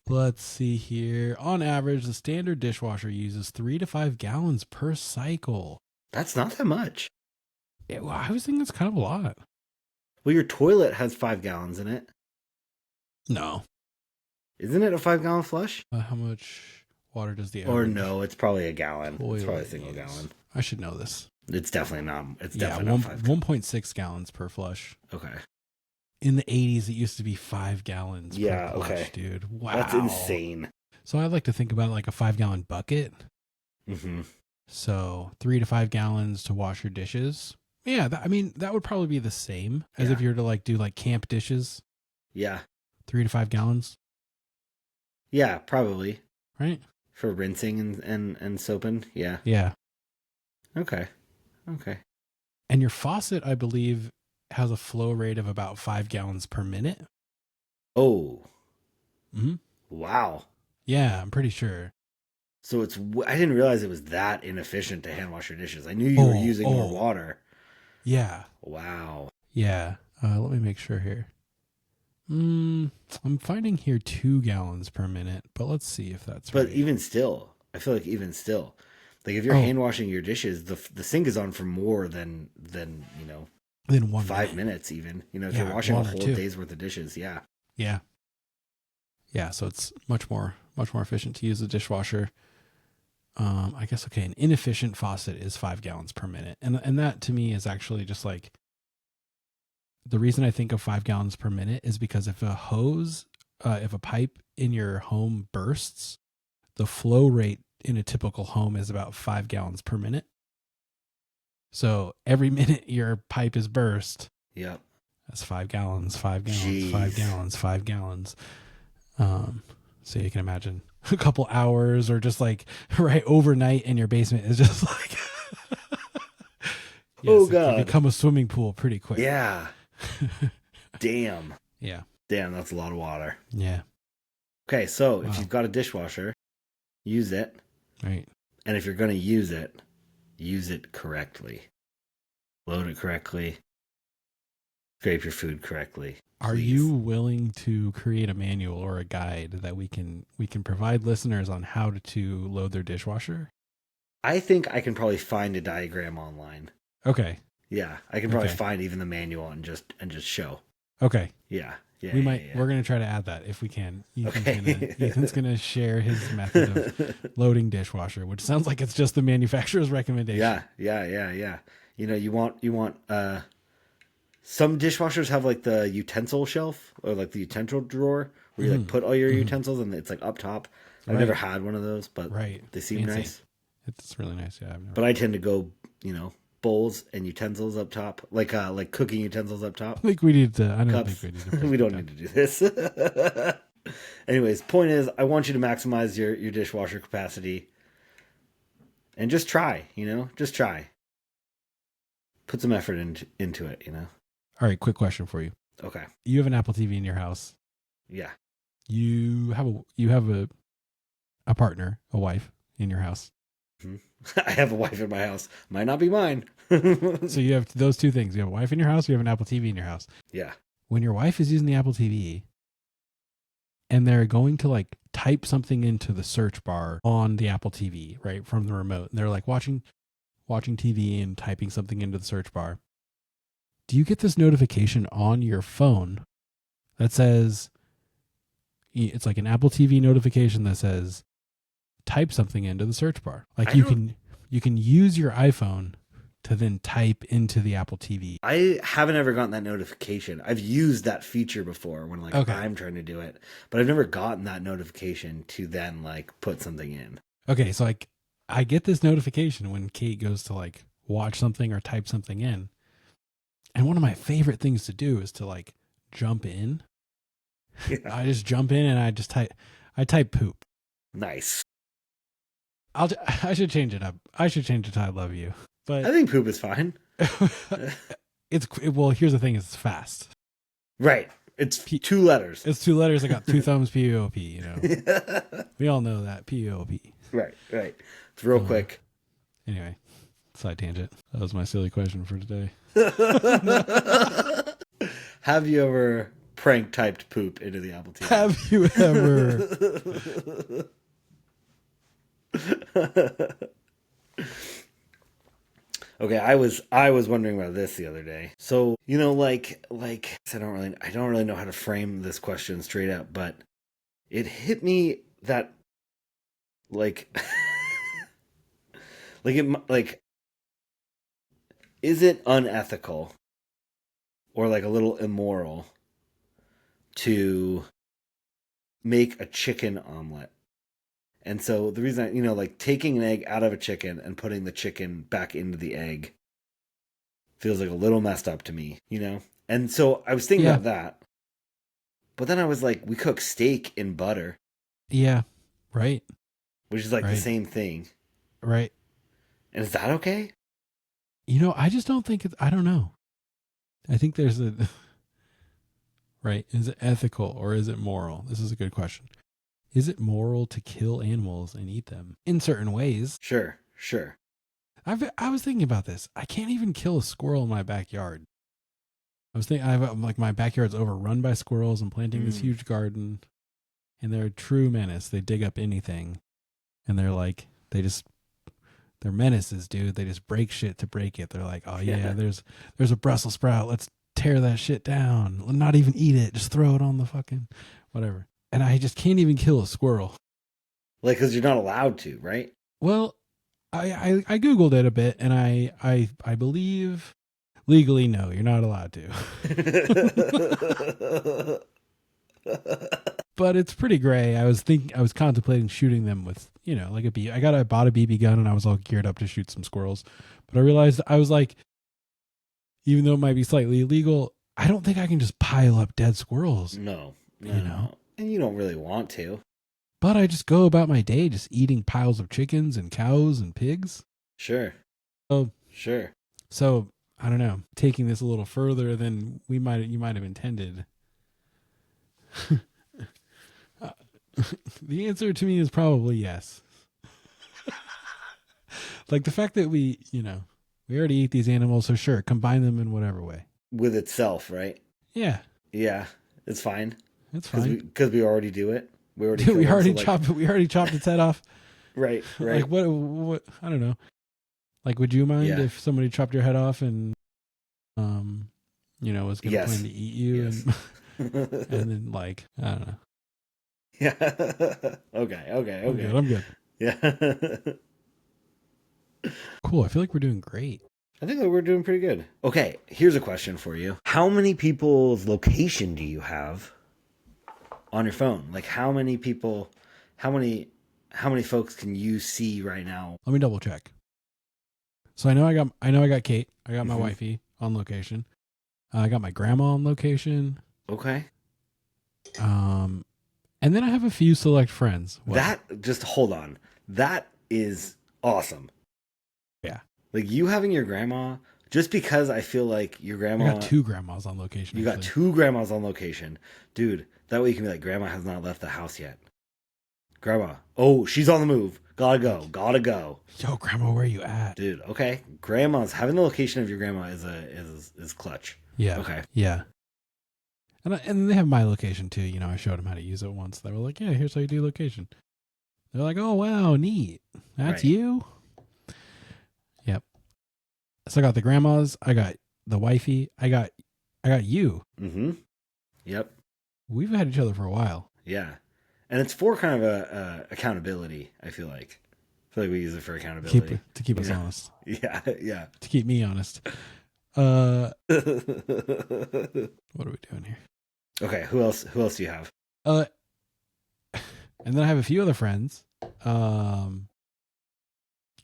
Let's see here. On average, the standard dishwasher uses 3 to 5 gallons per cycle. That's not that much. Yeah, well, I was thinking that's kind of a lot. Well, your toilet has 5 gallons in it. No. Isn't it a 5-gallon flush? How much water does the average? Or no, it's probably a gallon. It's probably a single gallon. I should know this. It's definitely not. It's definitely not 1.6 gallons per flush. Okay. In the 80s, it used to be 5 gallons per flush, dude. Wow. That's insane. So I like to think about a 5-gallon bucket. Mm-hmm. So 3 to 5 gallons to wash your dishes. Yeah, that would probably be the same as if you were to do camp dishes. Yeah. 3 to 5 gallons. Yeah, probably. Right? For rinsing and soaping. Yeah. Yeah. Okay. And your faucet, I believe, has a flow rate of about 5 gallons per minute. Oh. Mm-hmm. Wow. Yeah, I'm pretty sure. So I didn't realize it was that inefficient to hand wash your dishes. I knew you were using more water. Yeah. Wow. Yeah. Let me make sure here. I'm finding here 2 gallons per minute, but let's see if that's right. But even still, I feel like even still, like if you're hand washing your dishes, the sink is on for more than than 5 minutes even. If you're washing a whole day's worth of dishes, yeah. Yeah. Yeah, so it's much more efficient to use the dishwasher. I guess an inefficient faucet is 5 gallons per minute. And that to me is actually just like, the reason I think of 5 gallons per minute is because if a pipe in your home bursts, the flow rate in a typical home is about 5 gallons per minute. So every minute your pipe is burst, yep, that's 5 gallons, 5 gallons, Jeez. 5 gallons, 5 gallons. So you can imagine a couple hours or just like right overnight in your basement is just like, oh God, it can become a swimming pool pretty quick. Yeah. Damn. Yeah. Damn, that's a lot of water. Yeah. Okay, so if you've got a dishwasher, use it. Right. And if you're going to use it correctly. Load it correctly. Scrape your food correctly. Please. Are you willing to create a manual or a guide that we can provide listeners on how to load their dishwasher? I think I can probably find a diagram online. Okay. Yeah, I can probably find even the manual and just show. Okay. Yeah. Yeah. We might. Yeah. We're going to try to add that if we can. Ethan's going to share his method of loading dishwasher, which sounds like it's just the manufacturer's recommendation. Yeah. You want some dishwashers have like the utensil shelf or like the utensil drawer where you like put all your utensils and it's like up top. I've never had one of those, but they seem nice. It's really nice. Yeah. But I tend to go, bowls and utensils up top, like cooking utensils up top. I think we need to. I don't think we need to. We don't need to do this. Anyways, point is, I want you to maximize your dishwasher capacity, and just try. Just try. Put some effort into it. All right. Quick question for you. Okay. You have an Apple TV in your house. Yeah. You have a partner, a wife in your house. Mm-hmm. I have a wife in my house. Might not be mine. So you have those two things. You have a wife in your house. You have an Apple TV in your house. Yeah. When your wife is using the Apple TV and they're going to like type something into the search bar on the Apple TV, right, from the remote, and they're like watching TV and typing something into the search bar, do you get this notification on your phone that says, it's like an Apple TV notification that says, type something into the search bar? Like you can use your iPhone to then type into the Apple TV. I haven't ever gotten that notification. I've used that feature before when I'm trying to do it, but I've never gotten that notification to then like put something in. Okay, so like I get this notification when Kate goes to like watch something or type something in. And one of my favorite things to do is to like jump in. Yeah. I just jump in and I type poop. Nice. I should change it up. I should change it to I love you. But I think poop is fine. Well, here's the thing, it's fast. Right. It's 2 letters. It's 2 letters. I got 2 thumbs, P-O-P, We all know that, P-O-P. Right. It's real quick. Anyway, side tangent. That was my silly question for today. Have you ever prank typed poop into the Apple TV? Have you ever... Okay, I was wondering about this the other day. So, like I don't really know how to frame this question straight up, but it hit me that is it unethical or like a little immoral to make a chicken omelet? And so the reason, like taking an egg out of a chicken and putting the chicken back into the egg feels like a little messed up to me, And so I was thinking about that. But then I was like, we cook steak in butter. Yeah, right. Which is like the same thing. Right. And is that okay? I just don't think I don't know. I think there's right. Is it ethical or is it moral? This is a good question. is it moral to kill animals and eat them in certain ways? Sure. I was thinking about this. I can't even kill a squirrel in my backyard. I was thinking, I'm like, my backyard's overrun by squirrels. I'm planting this huge garden, and they're a true menace. They dig up anything, and they're like, they're menaces, dude. They just break shit to break it. They're like, oh yeah, there's a Brussels sprout. Let's tear that shit down. Not even eat it. Just throw it on the fucking whatever. And I just can't even kill a squirrel. Like, because you're not allowed to, right? Well, I Googled it a bit, and I believe legally, no, you're not allowed to. But it's pretty gray. I was contemplating shooting them with, like a BB. I bought a BB gun, and I was all geared up to shoot some squirrels. But I realized, I was like, even though it might be slightly illegal, I don't think I can just pile up dead squirrels. No. And you don't really want to. But I just go about my day just eating piles of chickens and cows and pigs. Sure. Sure. So I don't know, taking this a little further than you might have intended. The answer to me is probably yes. Like the fact that we already eat these animals, so sure, combine them in whatever way. With itself, right? Yeah. Yeah, it's fine. It's fine. Because we already do it. We already chopped its head off. Right. Like what I don't know. Like, would you mind if somebody chopped your head off and was going to plan to eat you and then like, I don't know. Yeah. Okay. I'm good. Yeah. Cool. I feel like we're doing great. I think that we're doing pretty good. Okay, here's a question for you. How many people's location do you have on your phone? Like how many folks can you see right now? Let me double check. So I know I got Kate. I got my wifey on location. I got my grandma on location. Okay. And then I have a few select friends. Hold on. That is awesome. Yeah. Like you having your grandma, just because I feel like your grandma. I got two grandmas on location. Got two grandmas on location. Dude, that way you can be like, Grandma has not left the house yet. Grandma. Oh, she's on the move. Gotta go. Yo, Grandma, where you at? Dude, okay. Having the location of your grandma is clutch. Yeah. Okay. Yeah. And they have my location too. I showed them how to use it once. They were like, yeah, here's how you do location. They're like, oh, wow, neat. That's you? Yep. So I got the grandmas. I got the wifey. I got you. Mm-hmm. Yep. We've had each other for a while. Yeah. And it's for kind of a accountability, I feel like. We use it for accountability. To keep us honest. Yeah. To keep me honest. What are we doing here? Okay, who else do you have? And then I have a few other friends. A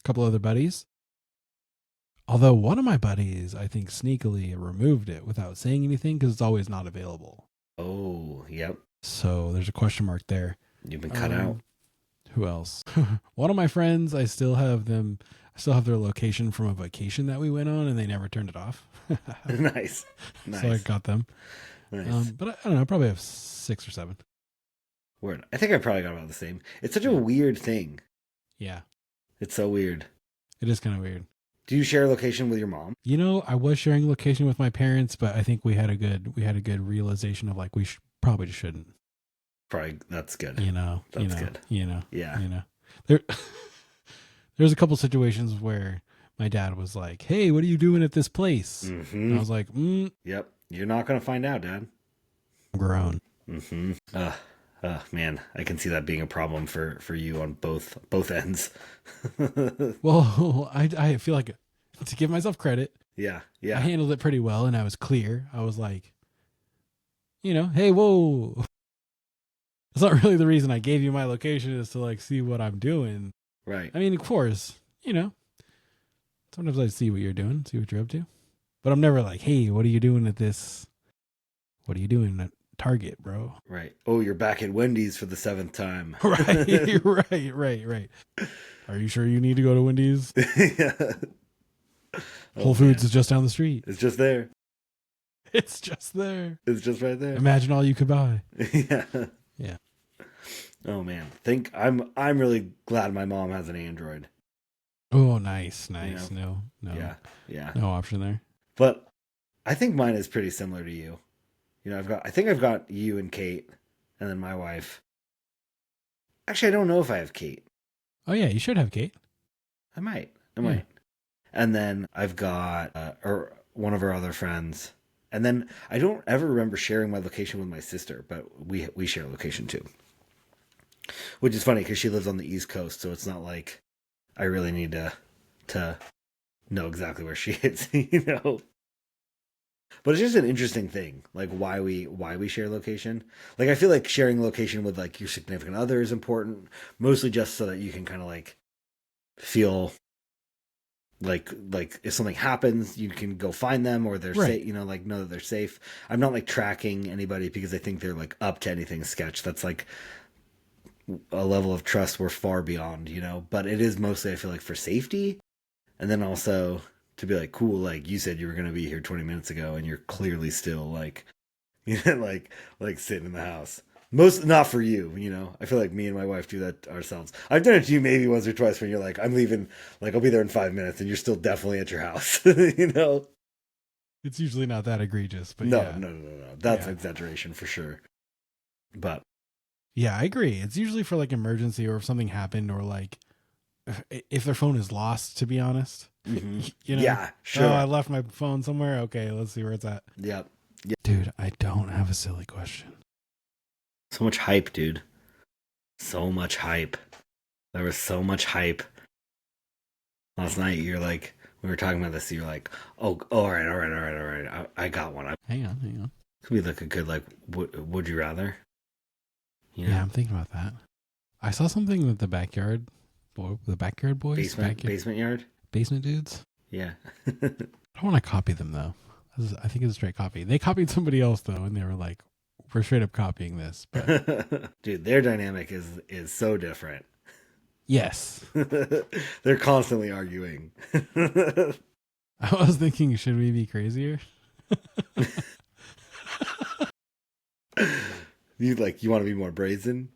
couple other buddies. Although one of my buddies, I think, sneakily removed it without saying anything because it's always not available. Oh, yep. So there's a question mark there. You've been cut out. Who else? One of my friends, I still have their location from a vacation that we went on, and they never turned it off. Nice. So I got them. Nice. But I don't know, I probably have 6 or 7. Word. I think I probably got about the same. It's such a weird thing. Yeah. It's so weird. It is kind of weird. Do you share a location with your mom? I was sharing location with my parents, but I think we had a good realization of like we probably just shouldn't. Probably that's good. That's good. Yeah. There's a couple situations where my dad was like, "Hey, what are you doing at this place?" Mm-hmm. And I was like, "Yep, you're not gonna find out, Dad." I'm grown. Mm-hmm. Man, I can see that being a problem for you on both ends. Well, I feel like, to give myself credit, yeah, I handled it pretty well, and I was clear. I was like, hey, whoa. That's not really the reason I gave you my location, is to like see what I'm doing. Right. I mean, of course, sometimes I see what you're doing, see what you're up to, but I'm never like, hey, what are you doing at this? What are you doing at Target, bro? Right. Oh, you're back at Wendy's for the 7th time. Right. Are you sure you need to go to Wendy's? Yeah. Whole Foods is just down the street. It's just there. It's just there. It's just right there. Imagine all you could buy. Yeah. Yeah. Oh man, I'm really glad my mom has an Android. Oh, nice, You nice. know, No, yeah, yeah. no option there. But I think mine is pretty similar to you. I think I've got you and Kate, and then my wife. Actually, I don't know if I have Kate. Oh yeah, you should have Kate. I might. I Yeah. might. And then I've got or one of our other friends. And then I don't ever remember sharing my location with my sister, but we share location too. Which is funny because she lives on the East Coast, so it's not like I really need to know exactly where she is, you know. But it's just an interesting thing, like why we share location. Like I feel like sharing location with like your significant other is important, mostly just so that you can kind of like feel like if something happens you can go find them or they're Right. safe, like know that they're safe. I'm not like tracking anybody because I think they're like up to anything sketch. That's like a level of trust we're far beyond, but it is mostly I feel like for safety, and then also to be like cool, like you said you were going to be here 20 minutes ago and you're clearly still like like sitting in the house. Most not for you, I feel like me and my wife do that ourselves. I've done it to you maybe once or twice when you're like, I'm leaving, like I'll be there in 5 minutes, and you're still definitely at your house. It's usually not that egregious, but No, yeah. no, no, no, no. That's Yeah. exaggeration for sure. But Yeah, I agree. It's usually for like emergency or if something happened or like if their phone is lost, to be honest. You know? yeah, sure. Oh, I left my phone somewhere. Okay, let's see where it's at. Yep. Dude, I don't have a silly question. So much hype, dude. So much hype. There was so much hype last night. You're like, we were talking about this. You're like, oh, all right, all right, all right, all right. I got one. Hang on. Could be like a good like, would you rather? Yeah, I'm thinking about that. I saw something with the backyard boys, basement yard. basement dudes. Yeah. I don't want to copy them though. I think it's a straight copy. They copied somebody else though, and they were like, "We're straight up copying this." But Dude, their dynamic is so different. yes, They're constantly arguing. I was thinking, should we be crazier? You want to be more brazen?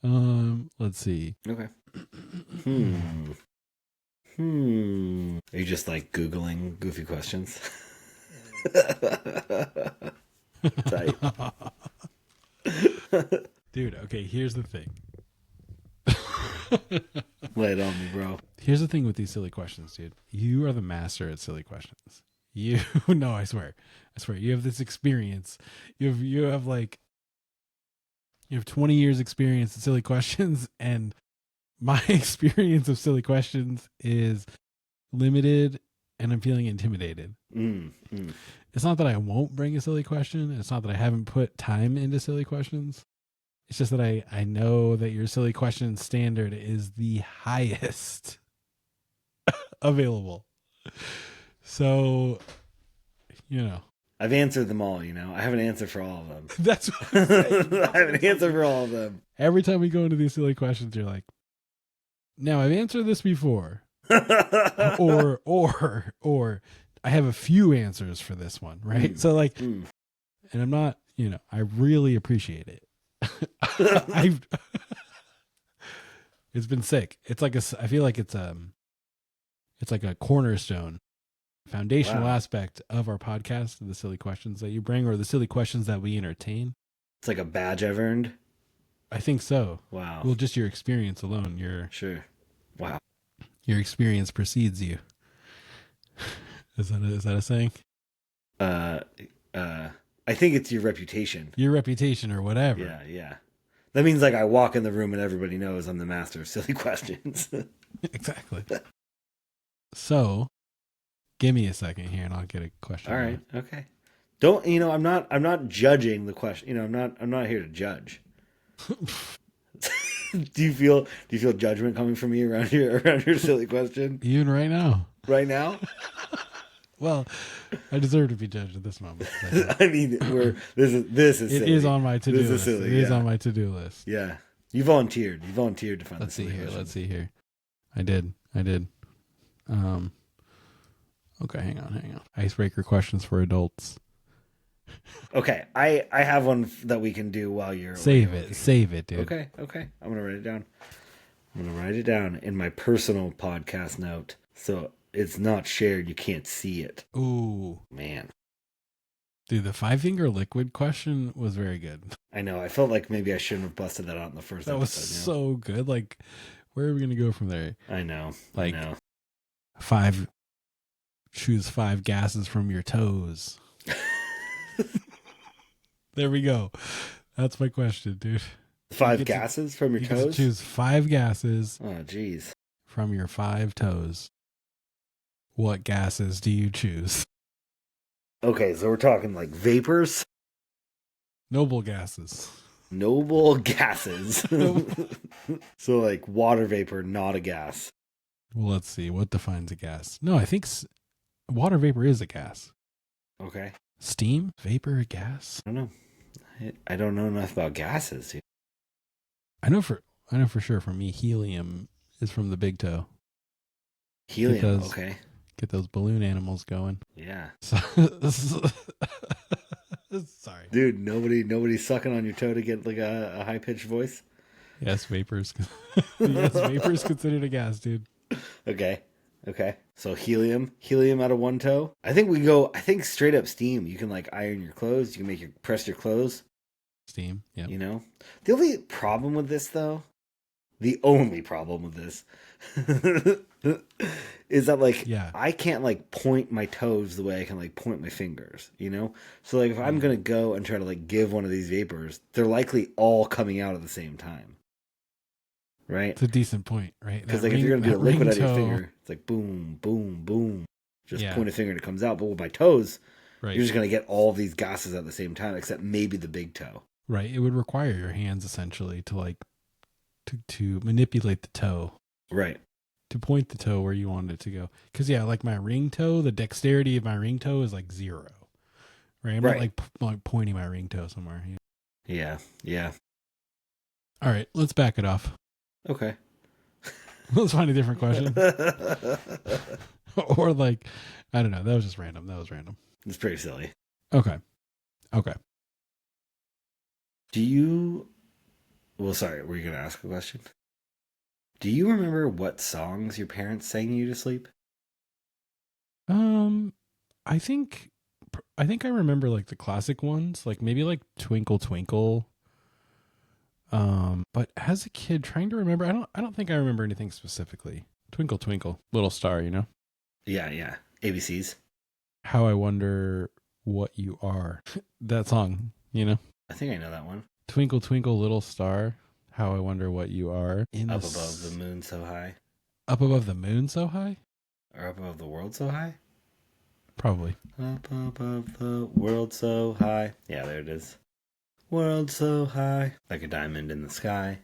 Let's see. Okay. Are you just like Googling goofy questions? Tight. Dude, okay, here's the thing. Lay it on me, bro. Here's the thing with these silly questions, dude. You are the master at silly questions. You no, I swear. You have this experience. You have 20 years experience in silly questions, and my experience of silly questions is limited, and I'm feeling intimidated. It's not that I won't bring a silly question. It's not that I haven't put time into silly questions. It's just that I know that your silly question standard is the highest available. So, I've answered them all, I have an answer for all of them. that's what I'm saying. I have an answer for all of them. Every time we go into these silly questions, you're like, now I've answered this before. or I have a few answers for this one, right? So and I'm not, I really appreciate it. It's been sick. It's like I feel like it's like a cornerstone foundational aspect of our podcast, the silly questions that you bring or the silly questions that we entertain. It's like a badge I've earned. I think so. Wow. Well, just your experience alone, sure. Wow. Your experience precedes you. Is that a saying? I think it's your reputation. Your reputation or whatever. Yeah. That means like I walk in the room and everybody knows I'm the master of silly questions. Exactly. So, give me a second here and I'll get a question. All right. Okay. Don't, I'm not judging the question. I'm not here to judge. Do you feel judgment coming from me around your silly question? Even right now. Right now? Well, I deserve to be judged at this moment. I mean, this is silly. It is on my to-do list. Silly, it is on my to-do list. Yeah. You volunteered to find Let's see here. I did. Okay, hang on. Icebreaker questions for adults. Okay, I have one that we can do while you're looking. Save it, dude. Okay, okay. I'm gonna write it down. I'm gonna write it down in my personal podcast note, so it's not shared. You can't see it. Ooh, Man, dude, the 5 finger liquid question was very good. I know. I felt like maybe I shouldn't have busted that out in the first That was episode. so good. Like, where are we gonna go from there? I know. Like, I know. choose 5 gases from your toes. There we go. That's my question, dude. 5 gases from your You get to toes. choose 5 gases Oh, jeez. from your 5 toes. What gases do you choose? Okay, so we're talking like vapors, Noble gases. noble gases. So like water vapor, not a gas. Well, let's see. What defines a gas? No, I think water vapor is a gas. Okay. Steam? Vapor? A gas? I don't know. I don't know enough about gases. Dude. I know for sure for me, helium is from the big toe. Helium. Because- Okay. Get those balloon animals going. Yeah. So, sorry. Dude, nobody's sucking on your toe to get like a high pitched voice. Yes, vapors. Yes, vapors considered a gas, dude. Okay. Okay. So helium out of one toe. I think we can go. I think straight up steam. You can like iron your clothes. You can press your clothes. Steam. Yeah. You know. The only problem with this, though, the only problem with this, is that like Yeah. I can't like point my toes the way I can like point my fingers. You know. So like if I'm gonna go and try to like give one of these vapors, they're likely all coming out at the same time. Right. It's a decent point, right? Because That like if you're gonna do a that liquid ring out of your toe- finger, it's like boom, boom, boom. Just Yeah. point a finger and it comes out. But with my toes, right? you're just gonna get all these gases at the same time, except maybe the big toe. Right. It would require your hands essentially to like to manipulate the toe, Right. to point the toe where you want it to go. Because yeah, like my ring toe, the dexterity of my ring toe is like 0. Right. I'm Right. not like pointing my ring toe somewhere. Yeah. Yeah. Yeah. All right, let's back it off. Okay. Let's find a different question. Or like, I don't know. That was just random. That was random. It's pretty silly. Okay. Okay. Do you? Well, sorry. Were you gonna ask a question? Do you remember what songs your parents sang you to sleep? I think I remember like the classic ones, like maybe like Twinkle Twinkle. But as a kid, trying to remember, I don't think I remember anything specifically. Twinkle Twinkle, Little Star, you know? Yeah. Yeah. ABCs. How I Wonder What You Are. That song, you know? I think I know that one. Twinkle Twinkle Little Star, How I Wonder What You Are. Up above the moon so high, Up above the moon so high? or up above the world so high. Probably. Up above the world so high. Yeah, there it is. World so high, like a diamond in the sky.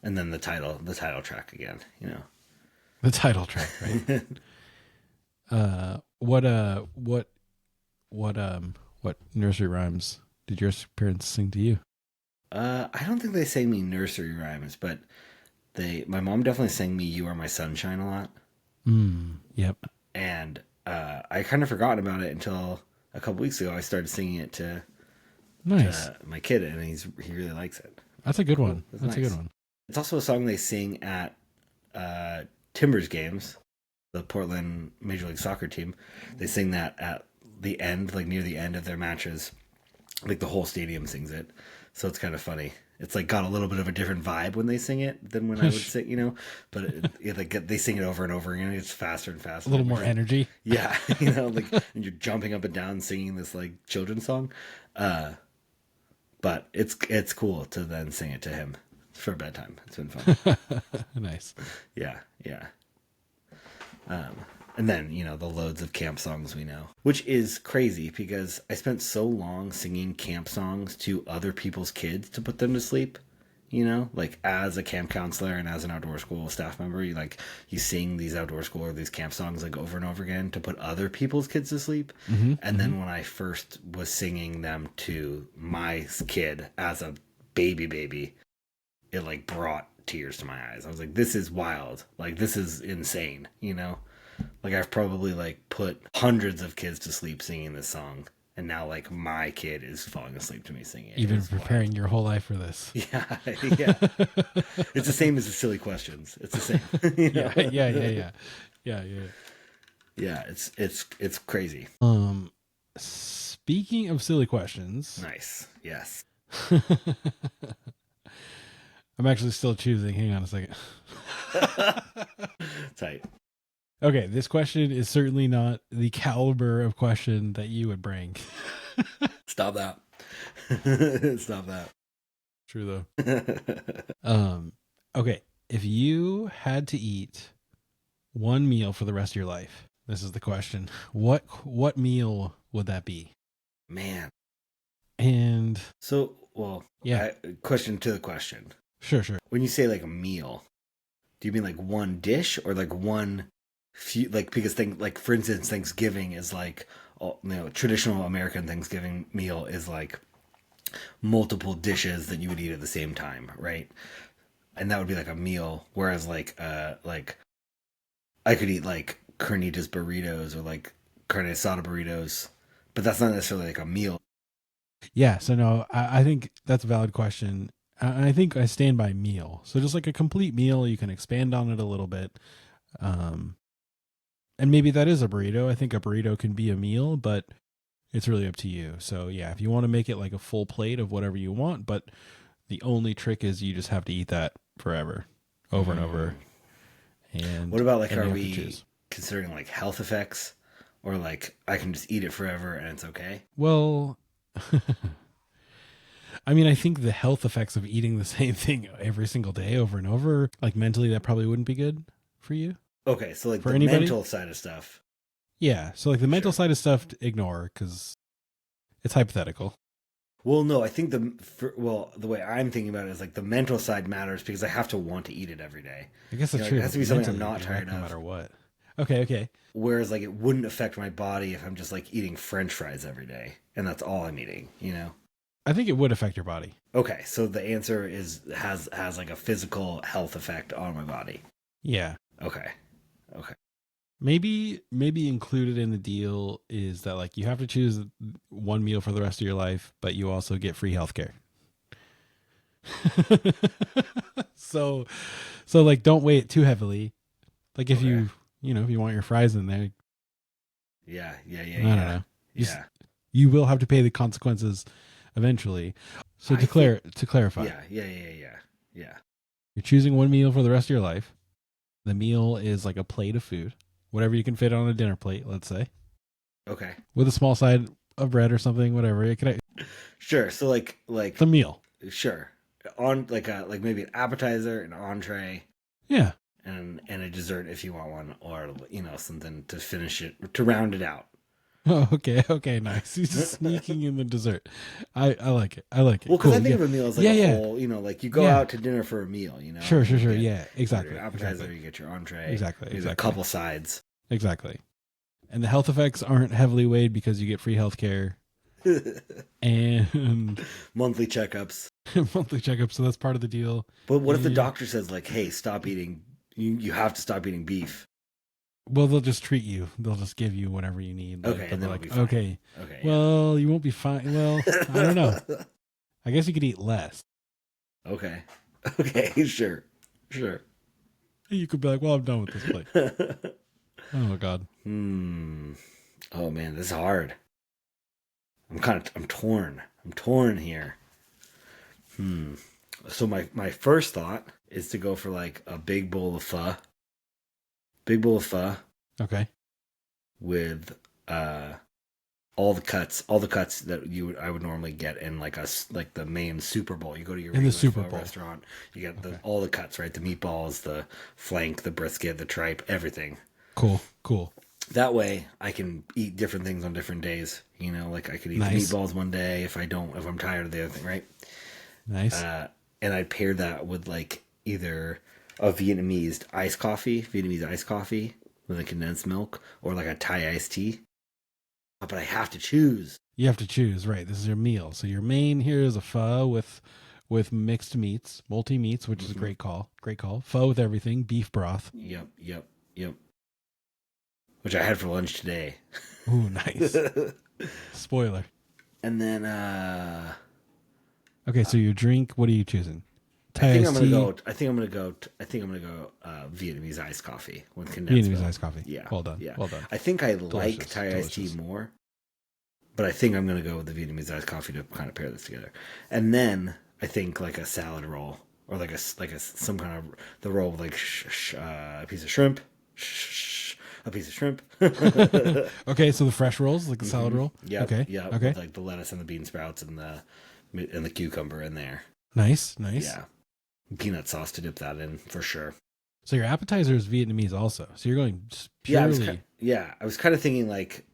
And then the title track again, you know. The title track, right? What nursery rhymes did your parents sing to you? I don't think they sang me nursery rhymes, but my mom definitely sang me "You Are My Sunshine" a lot. Yep. And I kind of forgotten about it until a couple weeks ago. I started singing it to Nice. my kid, and he really likes it. That's a good one. That's That's a nice. good one. It's also a song they sing at Timbers games, the Portland Major League Soccer team. They sing that at the end, like near the end of their matches. Like the whole stadium sings it. So it's kind of funny. It's like got a little bit of a different vibe when they sing it than when I would sing, you know. But they sing it over and over again. It's faster and faster. A little more energy. Yeah, you know, like and you're jumping up and down singing this like children's song. But it's cool to then sing it to him for bedtime. It's been fun. Nice. Yeah, yeah. And then, you know, the loads of camp songs we know, which is crazy because I spent so long singing camp songs to other people's kids to put them to sleep. You know, like as a camp counselor and as an outdoor school staff member, you sing these outdoor school or these camp songs like over and over again to put other people's kids to sleep. And then when I first was singing them to my kid as a baby, it like brought tears to my eyes. I was like, this is wild. Like, this is insane, you know? Like I've probably like put hundreds of kids to sleep singing this song, and now like my kid is falling asleep to me singing it. Even It's preparing wild. your whole life for this. Yeah, yeah. It's the same as the silly questions. It's the same. You know? Yeah. Yeah, it's crazy. Speaking of silly questions, Nice. Yes. I'm actually still choosing. Hang on a second. Tight. Okay, this question is certainly not the caliber of question that you would bring. Stop that. Stop that. True though. Okay, if you had to eat one meal for the rest of your life, this is the question. What meal would that be? Man. And So, well, yeah, question to the question. sure. When you say like a meal, do you mean like one dish or like one few, like, because like for instance, Thanksgiving is like, traditional American Thanksgiving meal is like multiple dishes that you would eat at the same time, right? And that would be like a meal. Whereas like I could eat like carnitas burritos or like carne asada burritos, but that's not necessarily like a meal. Yeah, so no, I think that's a valid question. I think I stand by meal. So just like a complete meal, you can expand on it a little bit. And maybe that is a burrito. I think a burrito can be a meal, but it's really up to you. So yeah, if you want to make it like a full plate of whatever you want, but the only trick is you just have to eat that forever, over and over. And What about like, and are you have to we choose. considering like health effects, or like I can just eat it forever and it's okay? Well, I mean, I think the health effects of eating the same thing every single day over and over, like mentally, that probably wouldn't be good for you. Okay, so like For the anybody? mental side of stuff. Yeah. So like the mental Sure. side of stuff, ignore because it's hypothetical. Well, no, I think the way I'm thinking about it is like the mental side matters because I have to want to eat it every day. I guess You that's know, like, true. it has to be something I'm Mentally, not you're right tired no of. matter what. Okay. Whereas like it wouldn't affect my body if I'm just like eating French fries every day and that's all I'm eating. You know. I think it would affect your body. Okay, so the answer is has like a physical health effect on my body. Yeah. Okay. Maybe included in the deal is that like you have to choose one meal for the rest of your life, but you also get free healthcare. so like don't weigh it too heavily. Like if Okay. if you want your fries in there, Yeah. I don't know. Yeah. You will have to pay the consequences eventually. So I to clarify, Yeah. you're choosing one meal for the rest of your life. The meal is like a plate of food, whatever you can fit on a dinner plate, let's say, Okay. with a small side of bread or something, whatever. Sure. So like It's a meal. sure. On like maybe an appetizer, an entree, Yeah. and a dessert if you want one, or something to finish it, to round it out. Oh, okay, nice. He's just sneaking in the dessert. I like it. Well, because Cool. I think Yeah. of a meal as like Yeah, a yeah. whole, like you go Yeah. out to dinner for a meal, Sure. You get Yeah, exactly. your appetizer, you get your entree, Exactly. maybe a couple sides. Exactly. And the health effects aren't heavily weighed because you get free health care and Monthly checkups. monthly checkups. So that's part of the deal. But what if the Yeah. doctor says like, "Hey, stop eating. You have to stop eating beef." Well, they'll just treat you. They'll just give you whatever you need. Okay, They'll and be then like, it'll be fine. okay, Okay. well, you won't be fine. Well, I don't know. I guess you could eat less. Okay. Okay. Sure. You could be like, well, I'm done with this plate. Oh God. Oh man, this is hard. I'm torn. I'm torn here. So my first thought is to go for like a big bowl of pho. Big bowl of pho Okay. with all the cuts that I would normally get in like like the main Super Bowl. You go to your In the regular Super pho Bowl. restaurant, you get Okay. all the cuts, right? The meatballs, the flank, the brisket, the tripe, everything. Cool. That way I can eat different things on different days. Like I could eat Nice. the meatballs one day if I'm tired of the other thing, right? Nice. And I'd pair that with like either a Vietnamese iced coffee with a condensed milk, or like a Thai iced tea. But I have to choose. You have to choose, right? This is your meal. So your main here is a pho with mixed meats, multi meats, which is a great call. Great call. Pho with everything, beef broth. Yep. which I had for lunch today. Ooh, nice. Spoiler. And then Okay, so your drink, what are you choosing? I think Thai I'm iced gonna tea? go. I think I'm gonna go Vietnamese iced coffee with condensed Vietnamese milk. iced coffee. Yeah, Well done. yeah. Well done. I think I like Delicious. Thai iced tea Delicious. more, but I think I'm gonna go with the Vietnamese iced coffee to kind of pair this together. And then I think like a salad roll or like a some kind of the roll with like a piece of shrimp, a piece of shrimp. Okay, so the fresh rolls, like the salad roll. Yeah, Okay. yeah, Okay. with like the lettuce and the bean sprouts and the cucumber in there. Nice. Nice. Yeah, peanut sauce to dip that in for sure. So your appetizer is Vietnamese also. So you're going just Yeah, purely. I was kind of thinking like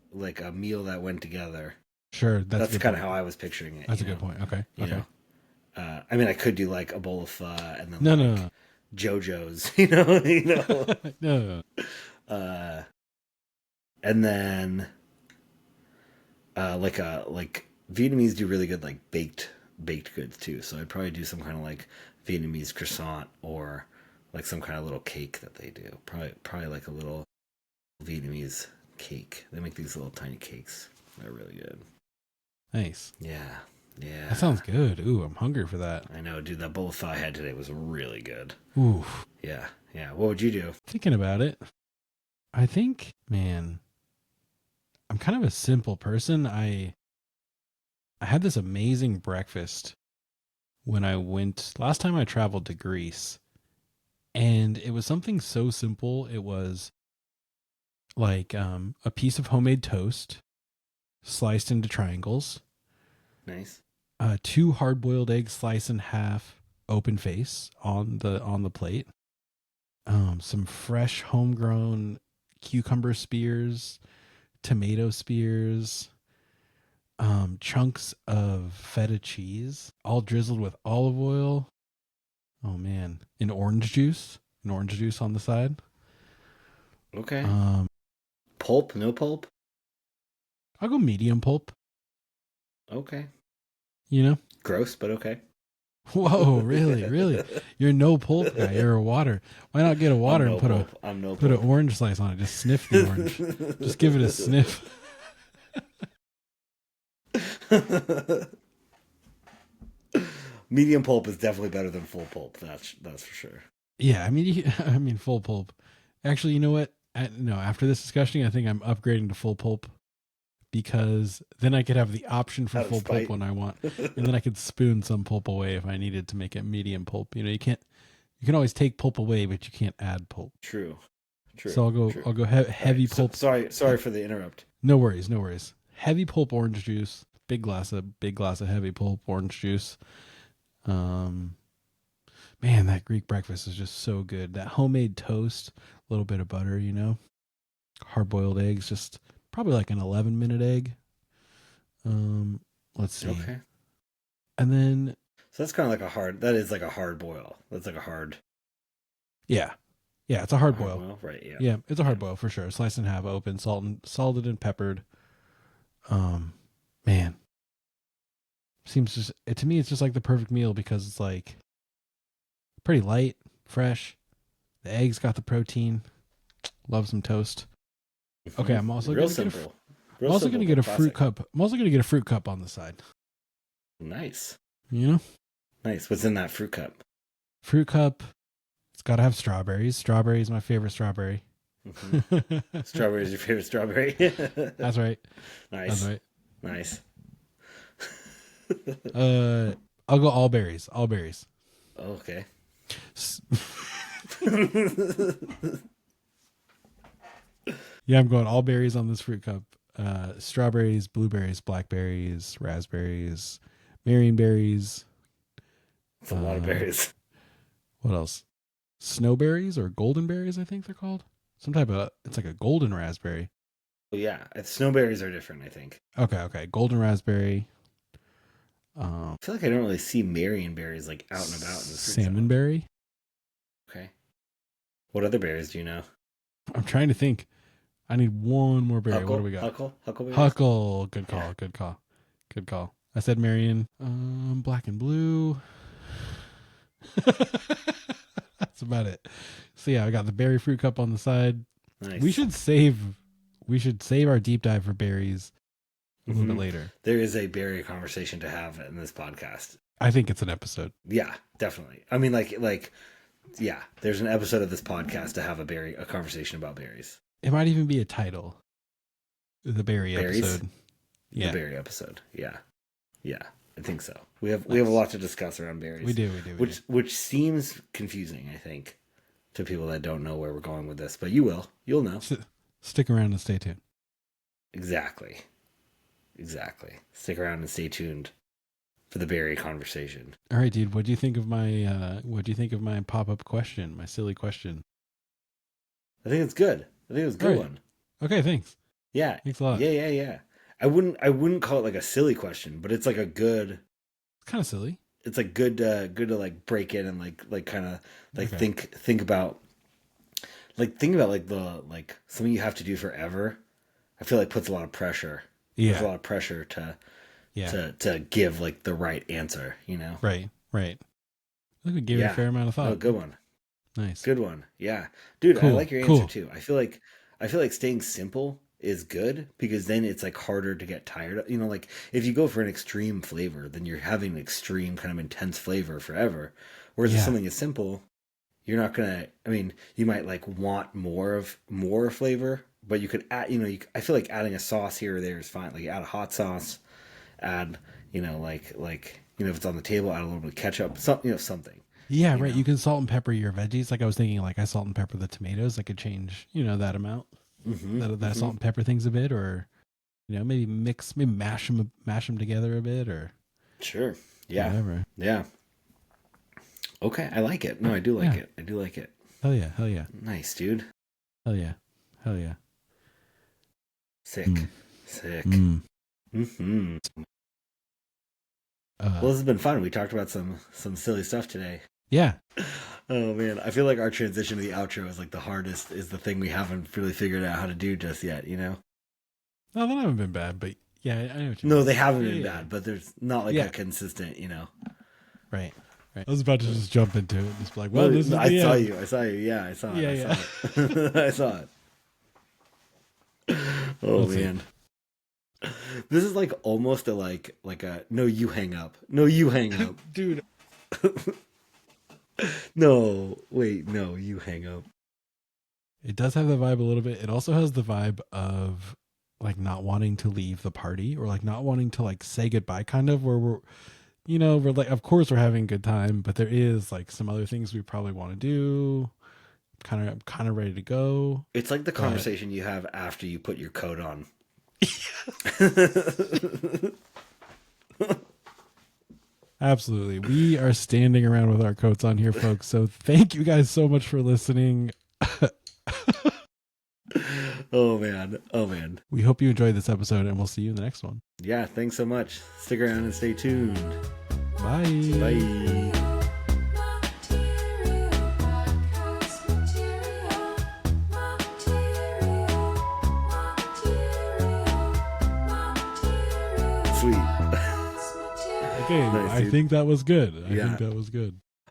a meal that went together. Sure. That's kind of how I was picturing it. That's a you good know? point. Okay. You Okay. know, I mean, I could do like a bowl of pho and then No, like no, no. JoJo's, you know, No. and then like Vietnamese do really good like baked goods too. So I'd probably do some kind of like Vietnamese croissant or like some kind of little cake that they do. Probably like a little Vietnamese cake. They make these little tiny cakes. They're really good. Nice. Yeah. Yeah. That sounds good. Ooh, I'm hungry for that. I know, dude. That bowl of pho I had today was really good. Ooh. Yeah. Yeah. What would you do? Thinking about it, I think, man, I'm kind of a simple person. I had this amazing breakfast when I went last time I traveled to Greece. And it was something so simple. It was like a piece of homemade toast sliced into triangles, Nice. 2 hard-boiled eggs sliced in half, open face on the plate, some fresh homegrown cucumber spears, tomato spears, chunks of feta cheese, all drizzled with olive oil. Oh man, an orange juice on the side. Okay. Pulp? No pulp? I'll go medium pulp. Okay. You know. Gross, but okay. Whoa, really, really? You're a no pulp guy. You're a water. Why not get a water and put an orange slice on it? Just sniff the orange. Just give it a sniff. Medium pulp is definitely better than full pulp. That's for sure. Yeah, I mean full pulp. Actually, you know what? No, after this discussion, I think I'm upgrading to full pulp because then I could have the option for full pulp when I want, and then I could spoon some pulp away if I needed to make it medium pulp. You know, you can always take pulp away, but you can't add pulp. True. So I'll go heavy pulp. Sorry for the interrupt. No worries. Heavy pulp orange juice. Big glass of heavy pulp orange juice. Man, that Greek breakfast is just so good. That homemade toast, a little bit of butter, you know, hard boiled eggs, just probably like an 11-minute egg. Let's see. Okay. And then. So that's kind of like that is like a hard boil. That's like a hard. Yeah. Yeah. It's a hard boil. Right. Yeah. Yeah. It's a hard boil for sure. Sliced in half, open, salted and peppered. Man. Seems to me, it's just like the perfect meal because it's like pretty light, fresh. The eggs got the protein. Love some toast. Okay, I'm also going to get a fruit cup. I'm also going to get a fruit cup on the side. Nice. You know? Nice. What's in that fruit cup? Fruit cup. It's got to have strawberries. Strawberry is my favorite strawberry. Mm-hmm. Strawberry is your favorite strawberry. That's right. Nice. That's right. Nice. I'll go all berries. All berries. Okay. Yeah, I'm going all berries on this fruit cup. Strawberries, blueberries, blackberries, raspberries, marionberries. It's a lot of berries. What else? Snowberries or golden berries, I think they're called. It's like a golden raspberry. Oh, yeah. Snowberries are different, I think. Okay. Golden raspberry. I feel like I don't really see marionberries like out and about in the fruit salmon berry. Okay. What other berries do you know? I'm trying to think. I need one more berry. What do we got? Huckleberries? Huckle. Good call. Yeah. Good call. I said Marion. Black and blue. That's about it. So yeah, I got the berry fruit cup on the side. Nice. We should save we should save our deep dive for berries a little bit later. There is a berry conversation to have in this podcast. I think it's an episode. Yeah, definitely. I mean, yeah, there's an episode of this podcast to have a conversation about berries. It might even be a title. The berry Berries? episode. Yeah. The berry episode. Yeah. Yeah, I think so. We have a lot to discuss around berries. We do. Which seems confusing, I think, to people that don't know where we're going with this, but you'll know. Stick around and stay tuned. Exactly. Stick around and stay tuned for the berry conversation. All right, dude. What do you think of my pop-up question, my silly question? I think it's good. I think it was a good one. Okay, thanks. Yeah. Thanks a lot. Yeah. I wouldn't call it like a silly question, but it's like a good. It's kind of silly. It's like good to like break in and like kind of like Okay. think about like the something you have to do forever. I feel like puts a lot of pressure. Yeah. There's a lot of pressure to give like the right answer. You know. Right. I think we gave it a fair amount of thought. Oh, good one. Nice. Good one. Yeah, dude. Cool, I like your answer cool. too. I feel like staying simple is good because then it's like harder to get tired of. You know, like if you go for an extreme flavor, then you're having an extreme kind of intense flavor forever. Whereas if something is simple, you're not gonna. I mean, you might like want more flavor, but you could add. You know, I feel like adding a sauce here or there is fine. Like add a hot sauce, add like if it's on the table, add a little bit of ketchup, something. Yeah, right. You can salt and pepper your veggies. Like I was thinking, like I salt and pepper the tomatoes. I could change, that amount. That salt and pepper things a bit, or maybe mash them together a bit, or sure, yeah, whatever. Yeah. Okay, I like it. No, I do like it. I do like it. Hell yeah. Nice, dude. Hell yeah. Sick. Sick. Mm. Well, this has been fun. We talked about some silly stuff today. Yeah. Oh man, I feel like our transition to the outro is like the hardest. Is the thing we haven't really figured out how to do just yet. No, they haven't been bad, but yeah, I know what you No, mean. they haven't been bad, but there's not like a consistent. Right. I was about to just jump into it and just be like, well, this is I the saw end. you. I saw you. Yeah, I saw it. Yeah. I saw it. Oh We'll see. man. This is like almost a like a no, you hang up. No, you hang up. Dude. No, wait, no, you hang up. It does have the vibe a little bit. It also has the vibe of like not wanting to leave the party, or like not wanting to like say goodbye, kind of, where we're like, of course we're having a good time, but there is like some other things we probably want to do. I'm kind of ready to go. It's like the conversation you have after you put your coat on. Absolutely. We are standing around with our coats on here, folks. So thank you guys so much for listening. Oh man. We hope you enjoyed this episode, and we'll see you in the next one. Yeah, thanks so much. Stick around and stay tuned. Bye. Bye. Sweet. Okay, Nice, I dude. think that was good. I Yeah. think that was good.